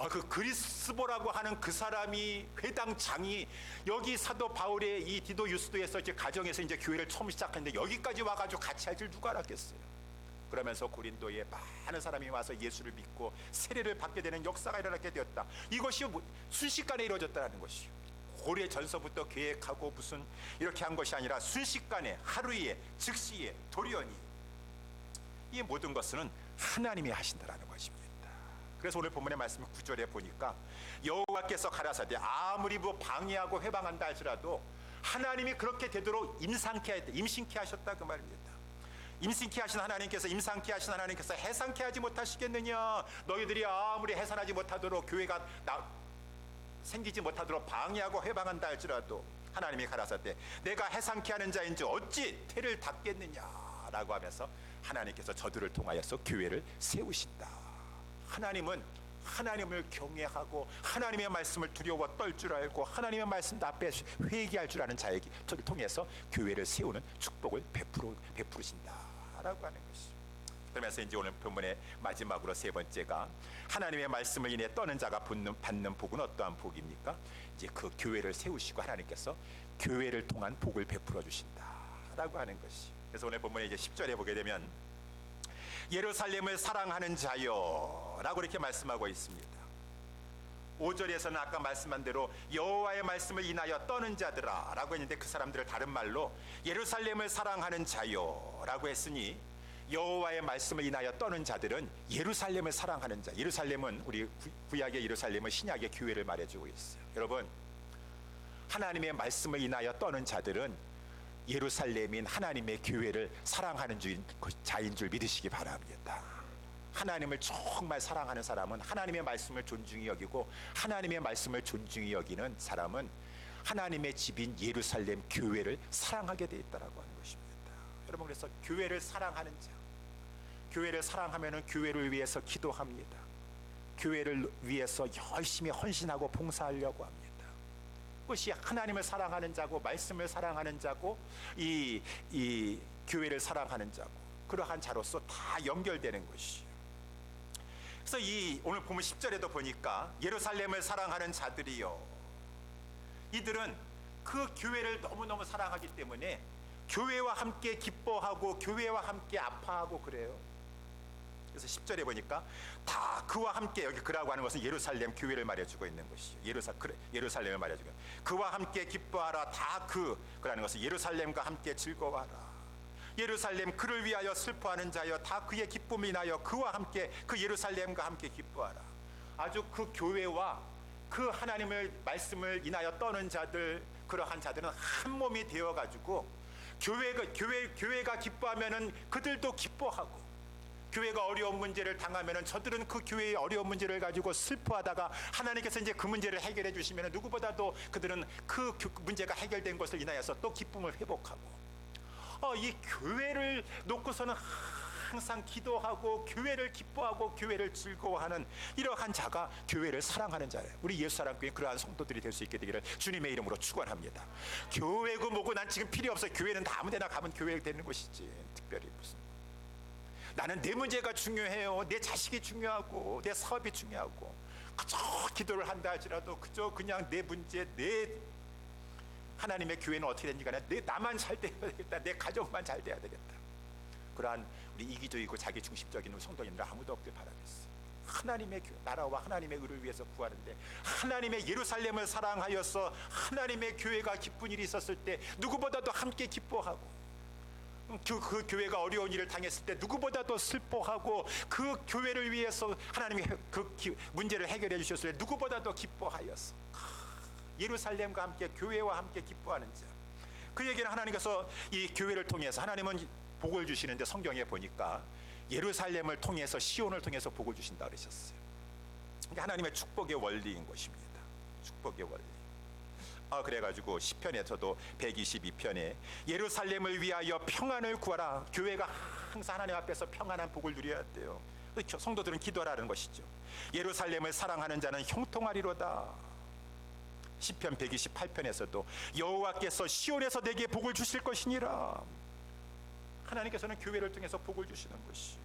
그 그리스보라고 하는 그 사람이 회당장이 여기 사도 바울의 이 디도 유스도에서 이제 가정에서 이제 교회를 처음 시작했는데 여기까지 와가지고 같이 할 줄 누가 알았겠어요? 그러면서 고린도에 많은 사람이 와서 예수를 믿고 세례를 받게 되는 역사가 일어나게 되었다. 이것이 순식간에 이루어졌다는 것이요. 고려 전서부터 계획하고 무슨 이렇게 한 것이 아니라 순식간에 하루에 즉시에 돌연히 이 모든 것은 하나님이 하신다라는 것입니다. 그래서 오늘 본문의 말씀 9절에 보니까 여호와께서 가라사대 아무리 방해하고 회방한다 할지라도 하나님이 그렇게 되도록 임신케 하셨다 그 말입니다. 임신케 하신 하나님께서 임상케 하신 하나님께서 해산케 하지 못하시겠느냐. 너희들이 아무리 해산하지 못하도록 교회가 생기지 못하도록 방해하고 회방한다 할지라도 하나님이 가라사대 내가 해산케 하는 자인지 어찌 태를 닫겠느냐라고 하면서 하나님께서 저들을 통하여서 교회를 세우신다. 하나님은 하나님을 경외하고 하나님의 말씀을 두려워 떨 줄 알고 하나님의 말씀 앞에 회개할 줄 아는 자에게 저를 통해서 교회를 세우는 축복을 베푸신다라고 하는 것이죠. 그러면서 이제 오늘 본문의 마지막으로 세 번째가 하나님의 말씀을 인해 떠는 자가 받는 복은 어떠한 복입니까? 이제 그 교회를 세우시고 하나님께서 교회를 통한 복을 베풀어 주신다라고 하는 것이. 그래서 오늘 본문에 이제 10절에 보게 되면 예루살렘을 사랑하는 자여 라고 이렇게 말씀하고 있습니다. 5절에서는 아까 말씀한 대로 여호와의 말씀을 인하여 떠는 자들아 라고 했는데 그 사람들을 다른 말로 예루살렘을 사랑하는 자여 라고 했으니 여호와의 말씀을 인하여 떠는 자들은 예루살렘을 사랑하는 자. 예루살렘은 우리 구약의 예루살렘은 신약의 교회를 말해주고 있어요. 여러분, 하나님의 말씀을 인하여 떠는 자들은 예루살렘인 하나님의 교회를 사랑하는 자인 줄 믿으시기 바랍니다. 하나님을 정말 사랑하는 사람은 하나님의 말씀을 존중히 여기고 하나님의 말씀을 존중히 여기는 사람은 하나님의 집인 예루살렘 교회를 사랑하게 돼 있다라고 하는 것입니다. 여러분, 그래서 교회를 사랑하는 자, 교회를 사랑하면은 교회를 위해서 기도합니다. 교회를 위해서 열심히 헌신하고 봉사하려고 합니다. 그것이 하나님을 사랑하는 자고 말씀을 사랑하는 자고 이 교회를 사랑하는 자고 그러한 자로서 다 연결되는 것이에요. 그래서 이 오늘 보면 10절에도 보니까 예루살렘을 사랑하는 자들이요, 이들은 그 교회를 너무너무 사랑하기 때문에 교회와 함께 기뻐하고 교회와 함께 아파하고 그래요. 그래서 10절에 보니까 다 그와 함께, 여기 그라고 하는 것은 예루살렘 교회를 말해주고 있는 것이죠. 예루살렘을 말해주고 그와 함께 기뻐하라. 다 그라는 것은 예루살렘과 함께 즐거워하라. 예루살렘 그를 위하여 슬퍼하는 자여 다 그의 기쁨을 인하여 그와 함께 그 예루살렘과 함께 기뻐하라. 아주 그 교회와 그 하나님의 말씀을 인하여 떠는 자들, 그러한 자들은 한 몸이 되어가지고 교회가 기뻐하면은 그들도 기뻐하고, 교회가 어려운 문제를 당하면은 저들은 그 교회의 어려운 문제를 가지고 슬퍼하다가 하나님께서 이제 그 문제를 해결해 주시면은 누구보다도 그들은 그 문제가 해결된 것을 인하여서 또 기쁨을 회복하고, 이 교회를 놓고서는 항상 기도하고 교회를 기뻐하고 교회를 즐거워하는 이러한 자가 교회를 사랑하는 자예요. 우리 예수사랑교회 그러한 성도들이 될 수 있게 되기를 주님의 이름으로 축원합니다. 교회고 뭐고 난 지금 필요 없어요. 교회는 다 아무데나 가면 교회 되는 것이지, 특별히 무슨, 나는 내 문제가 중요해요. 내 자식이 중요하고 내 사업이 중요하고, 그저 기도를 한다 할지라도 그저 그냥 내 문제, 내 하나님의 교회는 어떻게 되는지 간에 나만 잘 돼야 되겠다, 내 가정만 잘 돼야 되겠다, 그러한 우리 이기적이고 자기중심적인 성도님들 아무도 없길 바라겠어요. 하나님의 나라와 하나님의 의를 위해서 구하는데, 하나님의 예루살렘을 사랑하여서 하나님의 교회가 기쁜 일이 있었을 때 누구보다도 함께 기뻐하고, 그 교회가 어려운 일을 당했을 때 누구보다도 슬퍼하고, 그 교회를 위해서 하나님이 그 문제를 해결해 주셨을 때 누구보다도 기뻐하여서 예루살렘과 함께 교회와 함께 기뻐하는 자, 그 얘기는 하나님께서 이 교회를 통해서 하나님은 복을 주시는데, 성경에 보니까 예루살렘을 통해서 시온을 통해서 복을 주신다 그러셨어요. 이게 하나님의 축복의 원리인 것입니다. 축복의 원리. 그래가지고 시편에서도 122편에 예루살렘을 위하여 평안을 구하라. 교회가 항상 하나님 앞에서 평안한 복을 누려야 돼요. 그렇죠? 성도들은 기도하라는 것이죠. 예루살렘을 사랑하는 자는 형통하리로다. 시편 128편에서도 여호와께서 시온에서 내게 복을 주실 것이니라. 하나님께서는 교회를 통해서 복을 주시는 것이,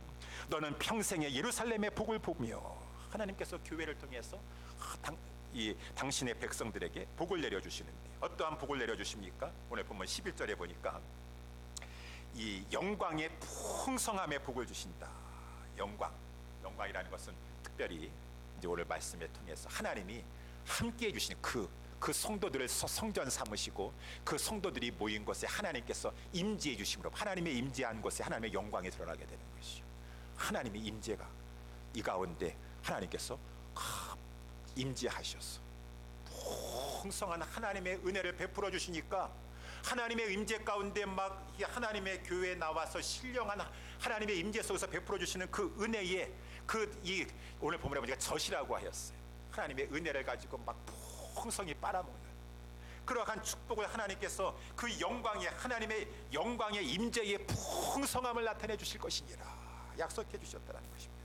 너는 평생에 예루살렘의 복을 보며, 하나님께서 교회를 통해서 당신의 백성들에게 복을 내려주시는데, 어떠한 복을 내려주십니까? 오늘 보면 11절에 보니까 이 영광의 풍성함의 복을 주신다. 영광이라는 것은 특별히 이제 오늘 말씀에 통해서 하나님이 함께해 주시는 그 성도들을 성전 삼으시고 그 성도들이 모인 곳에 하나님께서 임재해 주심으로 하나님의 임재한 곳에 하나님의 영광이 드러나게 되는 것이죠. 하나님의 임재가 이 가운데 하나님께서 임재하셔서 풍성한 하나님의 은혜를 베풀어 주시니까 하나님의 임재 가운데 막 하나님의 교회에 나와서 신령한 하나님의 임재 속에서 베풀어 주시는 그 은혜에 이 오늘 본문에 보니까 젖이라고 하였어요. 하나님의 은혜를 가지고 막 풍성히 빨아먹는 그러한 축복을 하나님께서 그 하나님의 영광의 임재의 풍성함을 나타내 주실 것이니라 약속해 주셨다는 것입니다.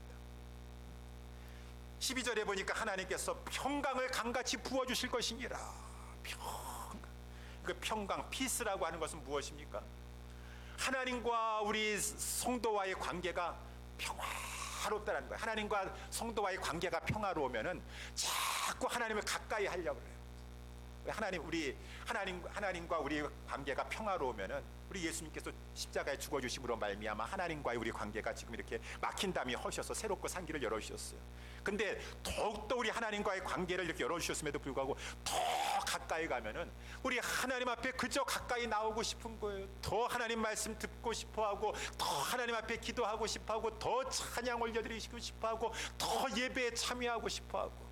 12절에 보니까 하나님께서 평강을 강같이 부어 주실 것이니라. 그 평강, 피스라고 하는 것은 무엇입니까? 하나님과 우리 성도와의 관계가 평화롭다는 거예요. 하나님과 성도와의 관계가 평화로우면은 자꾸 하나님을 가까이 하려고 그래요. 하나님과 우리 관계가 평화로우면은 우리 예수님께서 십자가에 죽어주심으로 말미암아 하나님과의 우리 관계가 지금 이렇게 막힌 담이 허셔서 새롭고 산 길을 열어주셨어요. 근데 더욱더 우리 하나님과의 관계를 이렇게 열어주셨음에도 불구하고 더 가까이 가면은 우리 하나님 앞에 그저 가까이 나오고 싶은 거예요. 더 하나님 말씀 듣고 싶어하고 더 하나님 앞에 기도하고 싶어하고 더 찬양 올려드리고 싶어하고 더 예배에 참여하고 싶어하고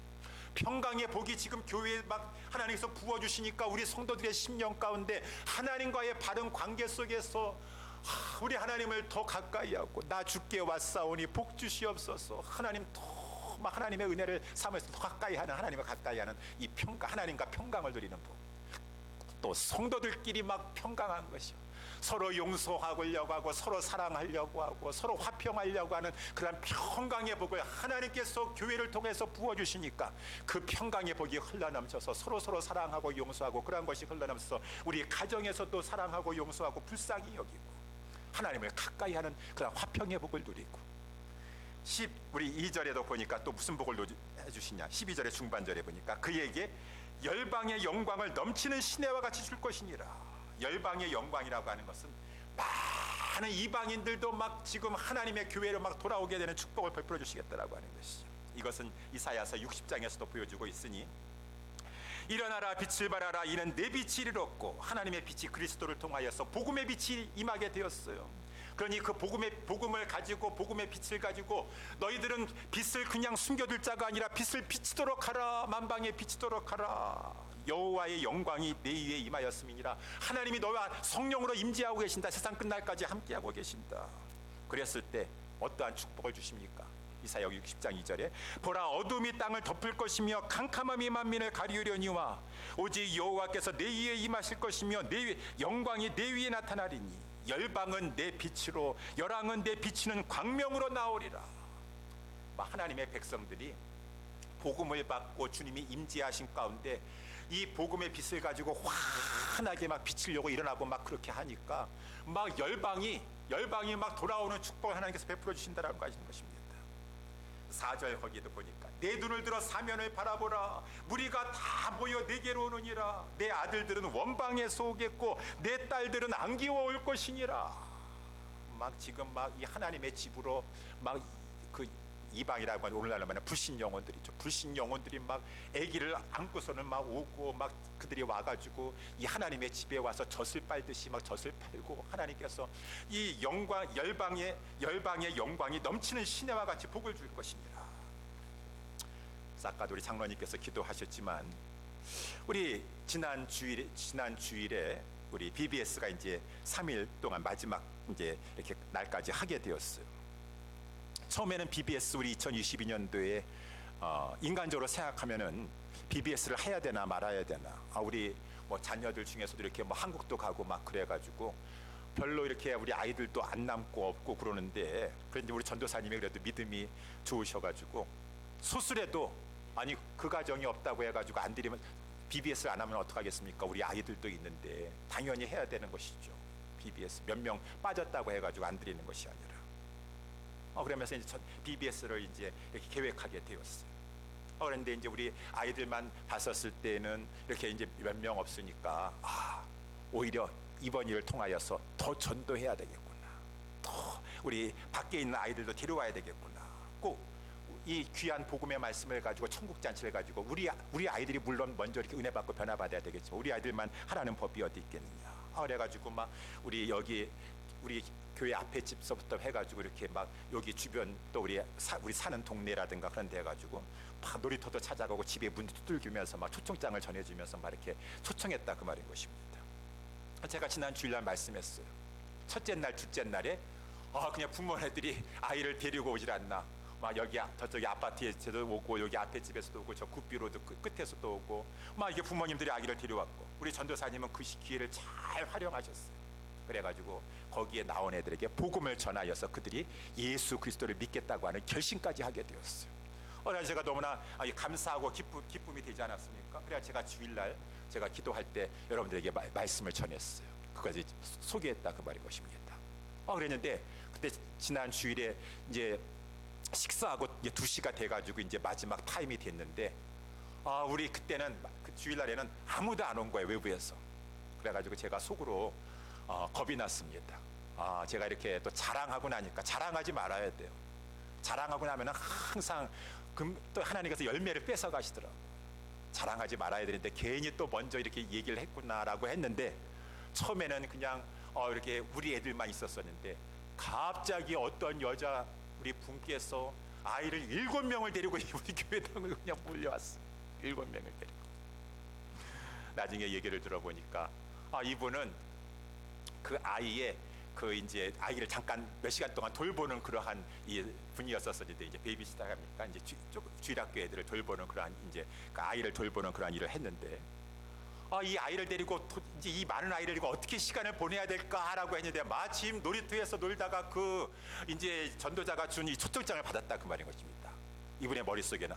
평강의 복이 지금 교회에 막 하나님께서 부어주시니까 우리 성도들의 심령 가운데 하나님과의 바른 관계 속에서 우리 하나님을 더 가까이 하고 나 주께 왔사오니 복 주시옵소서 하나님 막 하나님의 은혜를 삼아서 더 가까이 하는 하나님을 가까이 하는 이 하나님과 평강을 누리는 복. 또 성도들끼리 막 평강한 것이요. 서로 용서하려고 하고 서로 사랑하려고 하고 서로 화평하려고 하는 그런 평강의 복을 하나님께서 교회를 통해서 부어주시니까 그 평강의 복이 흘러넘쳐서 서로 사랑하고 용서하고 그런 것이 흘러넘쳐서 우리 가정에서도 사랑하고 용서하고 불쌍히 여기고 하나님을 가까이 하는 그런 화평의 복을 누리고 우리 2절에도 보니까 또 무슨 복을 해주시냐 12절의 중반절에 보니까 그에게 열방의 영광을 넘치는 시내와 같이 줄 것이니라. 열방의 영광이라고 하는 것은 많은 이방인들도 막 지금 하나님의 교회로 막 돌아오게 되는 축복을 베풀어 주시겠다라고 하는 것이죠. 이것은 이사야서 60장에서도 보여주고 있으니 일어나라 빛을 발하라 이는 내 빛이 이르렀고 하나님의 빛이 그리스도를 통하여서 복음의 빛이 임하게 되었어요. 그러니 그 복음을 가지고 복음의 빛을 가지고 너희들은 빛을 그냥 숨겨둘 자가 아니라 빛을 비치도록 하라. 만방에 비치도록 하라. 여호와의 영광이 내 위에 임하였음이니라. 하나님이 너와 성령으로 임재하고 계신다. 세상 끝날까지 함께하고 계신다. 그랬을 때 어떠한 축복을 주십니까? 이사야 60장 2절에 보라 어둠이 땅을 덮을 것이며 캄캄함이 만민을 가리우려니와 오직 여호와께서 내 위에 임하실 것이며 내 영광이 내 위에 나타나리니 열방은 내 빛으로 열왕은 내 비치는 광명으로 나오리라. 하나님의 백성들이 복음을 받고 주님이 임재하신 가운데 이 복음의 빛을 가지고 환하게 막 비치려고 일어나고 막 그렇게 하니까 막 열방이 막 돌아오는 축복을 하나님께서 베풀어 주신다라는 것입니다. 4절 거기에도 보니까 내 눈을 들어 사면을 바라보라. 무리가 다 모여 내게로 오느니라. 내 아들들은 원방에서 오겠고 내 딸들은 안기워 올 것이니라. 막 지금 막 이 하나님의 집으로 막 그 이방이라고 하는 오늘날 말하는 불신 영혼들이죠. 불신 영혼들이 막 아기를 안고서는 막 오고 막 그들이 와가지고 이 하나님의 집에 와서 젖을 빨듯이 막 젖을 팔고 하나님께서 이 열방의 영광이 넘치는 시내와 같이 복을 줄 것입니다. 아까도 우리 장로님께서 기도하셨지만 우리 지난 주일에 우리 BBS가 이제 3일 동안 마지막 이제 이렇게 날까지 하게 되었어요. 처음에는 BBS 우리 2022년도에 인간적으로 생각하면은 BBS를 해야 되나 말아야 되나. 우리 뭐 자녀들 중에서도 이렇게 뭐 한국도 가고 막 그래가지고 별로 이렇게 우리 아이들도 안 남고 없고 그러는데 그런데 우리 전도사님이 그래도 믿음이 좋으셔가지고 수술해도 아니 그 가정이 없다고 해가지고 안 드리면 BBS를 안 하면 어떡하겠습니까? 우리 아이들도 있는데 당연히 해야 되는 것이죠. BBS 몇 명 빠졌다고 해가지고 안 드리는 것이 아니라. 그러면서 이제 BBS를 이제 이렇게 계획하게 되었어요. 그런데 이제 우리 아이들만 봤었을 때는 이렇게 이제 몇 명 없으니까 오히려 이번 일을 통하여서 더 전도해야 되겠구나. 우리 밖에 있는 아이들도 데려와야 되겠구나. 꼭 이 귀한 복음의 말씀을 가지고 천국 잔치를 가지고 우리 아이들이 물론 먼저 이렇게 은혜 받고 변화 받아야 되겠지만 우리 아이들만 하라는 법이 어디 있겠느냐. 그래가지고 막 우리 교회 앞에 집서부터 해가지고 이렇게 막 여기 주변 또 우리 사는 동네라든가 그런 데 해가지고 막 놀이터도 찾아가고 집에 문 두들기면서 막 초청장을 전해주면서 막 이렇게 초청했다 그 말인 것입니다. 제가 지난 주일날 말씀했어요. 첫째 날, 둘째 날에 그냥 부모네들이 아이를 데리고 오질 않나. 막 여기 저쪽에 아파트에서도 오고 여기 앞에 집에서도 오고 저 굿비로드 끝에서도 오고 막 이게 부모님들이 아기를 데려왔고 우리 전도사님은 그 기회를 잘 활용하셨어요. 그래가지고 거기에 나온 애들에게 복음을 전하여서 그들이 예수 그리스도를 믿겠다고 하는 결심까지 하게 되었어요. 그래서 제가 너무나 감사하고 기쁨이 되지 않았습니까? 그래서 제가 주일날 제가 기도할 때 여러분들에게 말씀을 전했어요. 그것을 소개했다 그 말인 것입니다. 그랬는데 그때 지난 주일에 이제 식사하고 이제 2시가 돼가지고 이제 마지막 타임이 됐는데 우리 그때는 그 주일날에는 아무도 안 온 거예요, 외부에서. 그래가지고 제가 속으로 겁이 났습니다. 제가 이렇게 또 자랑하고 나니까 자랑하지 말아야 돼요. 자랑하고 나면은 항상 또 하나님께서 열매를 뺏어 가시더라고요. 자랑하지 말아야 되는데 괜히 또 먼저 이렇게 얘기를 했구나라고 했는데 처음에는 그냥 이렇게 우리 애들만 있었었는데 갑자기 어떤 여자 우리 분께서 아이를 7명을 데리고 우리 교회당을 그냥 몰려왔어요. 7명을 데리고. 나중에 얘기를 들어보니까 이분은 그 아이의 그 이제 아이를 잠깐 몇 시간 동안 돌보는 그러한 이 분이었었는데 이제 베이비시터 합니까? 이제 주일학교 애들을 돌보는 그러한 이제 그 아이를 돌보는 그러한 일을 했는데 이 아이를 데리고 이제 이 많은 아이를 데리고 어떻게 시간을 보내야 될까라고 했는데 마침 놀이터에서 놀다가 그 이제 전도자가 준 이 초청장을 받았다 그 말인 것입니다. 이분의 머릿속에는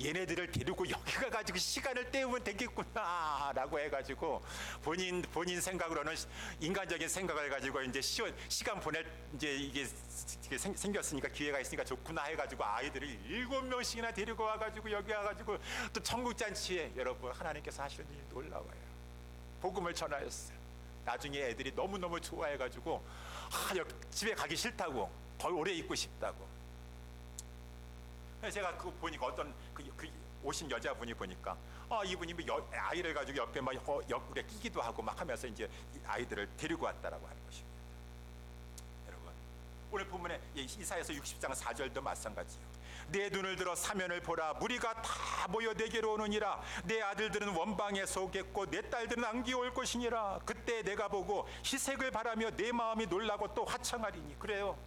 얘네들을 데리고 여기 가가지고 시간을 때우면 되겠구나라고 해가지고 본인 생각으로는 인간적인 생각을 가지고 이제 시간 보낼 이제 이게 생겼으니까 기회가 있으니까 좋구나 해가지고 아이들을 7명씩이나 데리고 와가지고 여기 와가지고 또 천국잔치에 여러분 하나님께서 하시는 일이 놀라워요. 복음을 전하였어요. 나중에 애들이 너무너무 좋아해가지고 집에 가기 싫다고 더 오래 있고 싶다고. 제가 그거 보니까 어떤 그 오신 여자분이 보니까 이분이 아이를 가지고 옆에 막 옆구리에 끼기도 하고 막 하면서 이제 아이들을 데리고 왔다라고 하는 것입니다. 여러분 오늘 본문에 이사야서 60장 4절도 마찬가지요. 내 눈을 들어 사면을 보라. 무리가 다 모여 내게로 오느니라. 내 아들들은 원방에서 오겠고 내 딸들은 안기 올 것이니라. 그때 내가 보고 희색을 바라며 내 마음이 놀라고 또 화창하리니. 그래요.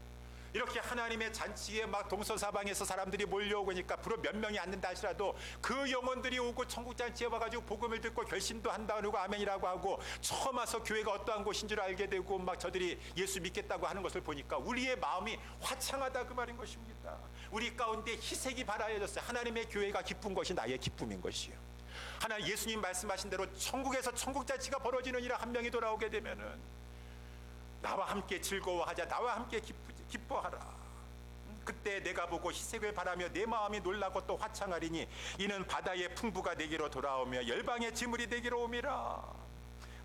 이렇게 하나님의 잔치에 막 동서사방에서 사람들이 몰려오니까 비록 몇 명이 앉는다 할지라도 그 영혼들이 오고 천국잔치에 와가지고 복음을 듣고 결심도 한다 그러고 아멘이라고 하고 처음 와서 교회가 어떠한 곳인 줄 알게 되고 막 저들이 예수 믿겠다고 하는 것을 보니까 우리의 마음이 화창하다 그 말인 것입니다. 우리 가운데 희색이 발하여졌어요. 하나님의 교회가 기쁜 것이 나의 기쁨인 것이요. 하나님 예수님 말씀하신 대로 천국에서 천국잔치가 벌어지느니라. 한 명이 돌아오게 되면은 나와 함께 즐거워하자. 나와 함께 기뻐하라. 그때 내가 보고 희색을 바라며 내 마음이 놀라고 또 화창하리니 이는 바다의 풍부가 내게로 돌아오며 열방의 지물이 내게로 오미라.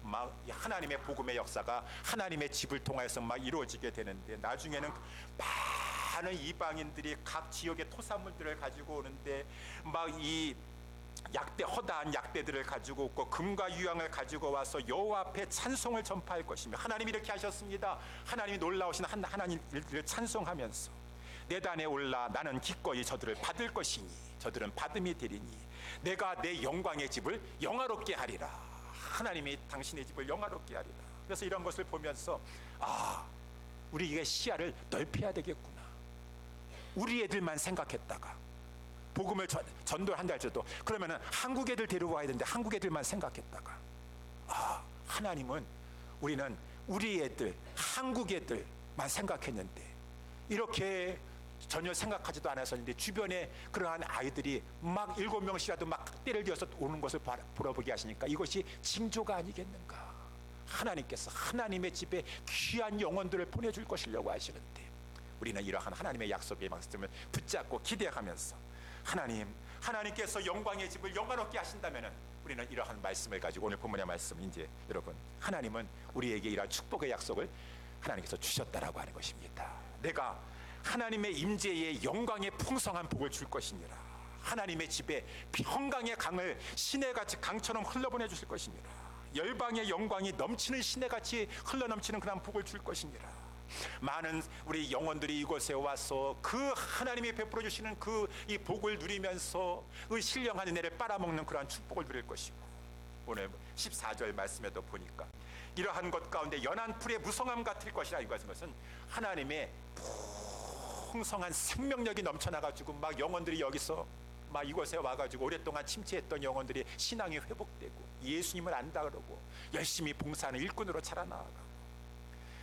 막 하나님의 복음의 역사가 하나님의 집을 통해서 막 이루어지게 되는데 나중에는 많은 이방인들이 각 지역의 토산물들을 가지고 오는데 막 이 허다한 약대들을 가지고 오고 금과 유황을 가지고 와서 여호와 앞에 찬송을 전파할 것이며 하나님이 이렇게 하셨습니다. 하나님이 놀라우신 하나님을 찬송하면서 내 단에 올라 나는 기꺼이 저들을 받을 것이니 저들은 받음이 되리니 내가 내 영광의 집을 영화롭게 하리라. 하나님이 당신의 집을 영화롭게 하리라. 그래서 이런 것을 보면서 우리에게 시야를 넓혀야 되겠구나. 우리 애들만 생각했다가 복음을 전도한다 할지라도 그러면은 한국 애들 데리고 와야 되는데 한국 애들만 생각했다가 하나님은 우리는 우리 애들 한국 애들만 생각했는데 이렇게 전혀 생각하지도 않았었는데 주변에 그러한 아이들이 막 7명씩이라도 막 때를 지어서 오는 것을 보러보게 하시니까 이것이 징조가 아니겠는가. 하나님께서 하나님의 집에 귀한 영혼들을 보내줄 것이려고 하시는데 우리는 이러한 하나님의 약속의 말씀을 붙잡고 기대하면서 하나님께서 영광의 집을 영화롭게 하신다면 우리는 이러한 말씀을 가지고 오늘 본문의 말씀 이제 여러분 하나님은 우리에게 이러한 축복의 약속을 하나님께서 주셨다라고 하는 것입니다. 내가 하나님의 임재의 영광의 풍성한 복을 줄 것이니라. 하나님의 집에 평강의 강을 시내같이 강처럼 흘러보내 주실 것이니라. 열방의 영광이 넘치는 시내같이 흘러넘치는 그런 복을 줄 것이니라. 많은 우리 영혼들이 이곳에 와서 그 하나님이 베풀어 주시는 그 이 복을 누리면서 그 신령한 은혜를 빨아먹는 그러한 축복을 누릴 것이고, 오늘 14절 말씀에도 보니까 이러한 것 가운데 연한 풀의 무성함 같을 것이라. 이것은 하나님의 풍성한 생명력이 넘쳐나가지고 막 영혼들이 여기서 막 이곳에 와가지고 오랫동안 침체했던 영혼들이 신앙이 회복되고 예수님을 안다 그러고 열심히 봉사하는 일꾼으로 자라나가고,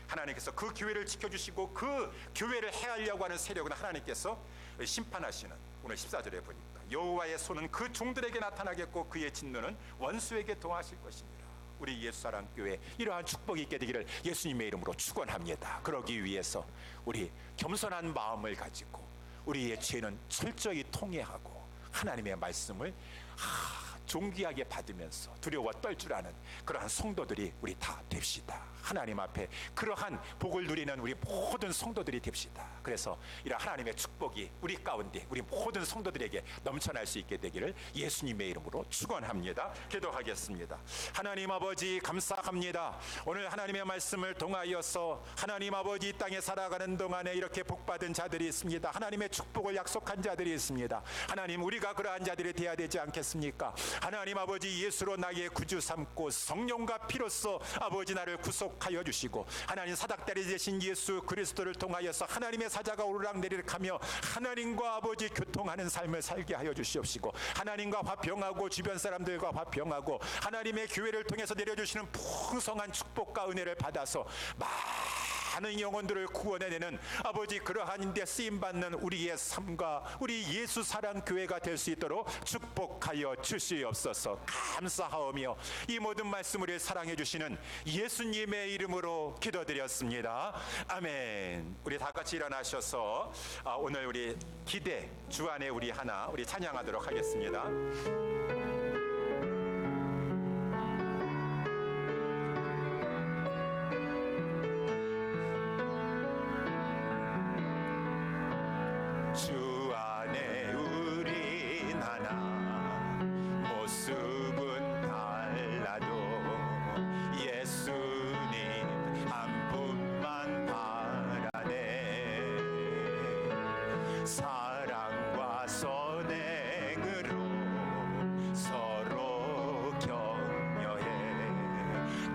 하나님께서 그 교회를 지켜주시고 그 교회를 해하려고 하는 세력은 하나님께서 심판하시는, 오늘 14절에 보니까 여호와의 손은 그 종들에게 나타나겠고 그의 진노는 원수에게 동하실 것입니다. 우리 예수사랑교회 이러한 축복이 있게 되기를 예수님의 이름으로 축원합니다. 그러기 위해서 우리 겸손한 마음을 가지고 우리의 죄는 철저히 통회하고 하나님의 말씀을 존귀하게 받으면서 두려워 떨 줄 아는 그러한 성도들이 우리 다 됩시다. 하나님 앞에 그러한 복을 누리는 우리 모든 성도들이 됩시다. 그래서 이런 하나님의 축복이 우리 가운데 우리 모든 성도들에게 넘쳐날 수 있게 되기를 예수님의 이름으로 축원합니다. 기도하겠습니다. 하나님 아버지 감사합니다. 오늘 하나님의 말씀을 통하여서 하나님 아버지 이 땅에 살아가는 동안에 이렇게 복받은 자들이 있습니다. 하나님의 축복을 약속한 자들이 있습니다. 하나님, 우리가 그러한 자들이 되어야 되지 않겠습니까? 하나님 아버지, 예수로 나의 구주 삼고 성령과 피로써 아버지 나를 구속하여 주시고, 하나님 사닥다리 되신 예수 그리스도를 통하여서 하나님의 사자가 오르락내리락 하며 하나님과 아버지 교통하는 삶을 살게 하여 주시옵시고, 하나님과 화평하고 주변 사람들과 화평하고 하나님의 교회를 통해서 내려주시는 풍성한 축복과 은혜를 받아서 많은 영혼들을 구원해내는 아버지 그러한 데 쓰임받는 우리의 삶과 우리 예수 사랑 교회가 될 수 있도록 축복하여 주시옵소서. 감사하오며 이 모든 말씀을 사랑해 주시는 예수님의 이름으로 기도드렸습니다. 아멘. 우리 다 같이 일어나셔서 오늘 우리 기대 주 안에 우리 찬양하도록 하겠습니다. 주 안에 우린 하나, 모습은 달라도 예수님 한 분만 바라네. 사랑과 선행으로 서로 격려해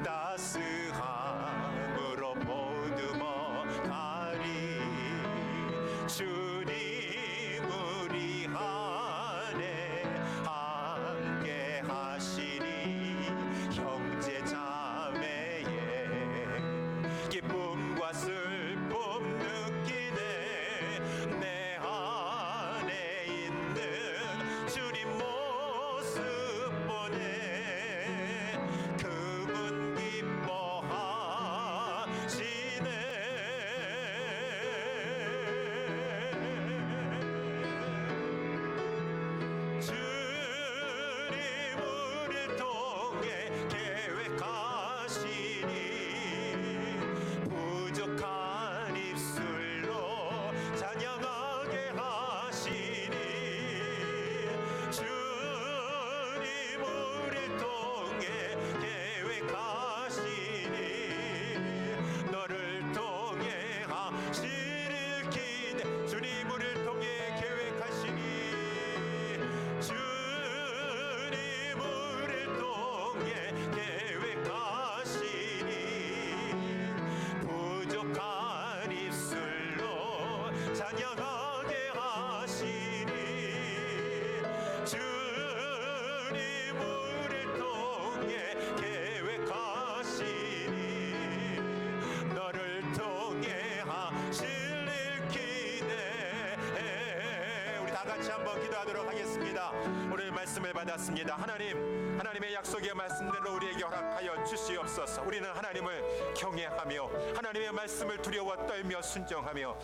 따스함으로 보듬어 가리. 주님 우리 안에 함께 하시니 형제 자매의 기쁨과 슬픔 느끼네. 내 안에 있는 주님 모습 보네. 그분 기뻐하시네. 주님 우리를 통해 계획하시니 부족한 입술로 찬양하게 하시니. 주님 우리를 통해 계획하시니 너를 통해 하시를 기대. 주님 우리를 통해 계획하시니 주님 우리를 통해 계획하시니 부족한 입술로 찬양하게 하시니. 주님 우리를 통해 계획하시니 너를 통해 하실 일 기대해. 우리 다 같이 한번 기도하도록 하겠습니다. 오늘 말씀을 받았습니다. 하나님의 약속의 말씀대로 우리에게 허락하여 주시옵소서. 우리는 하나님을 경외하며 하나님의 말씀을 두려워 떨며 순종하며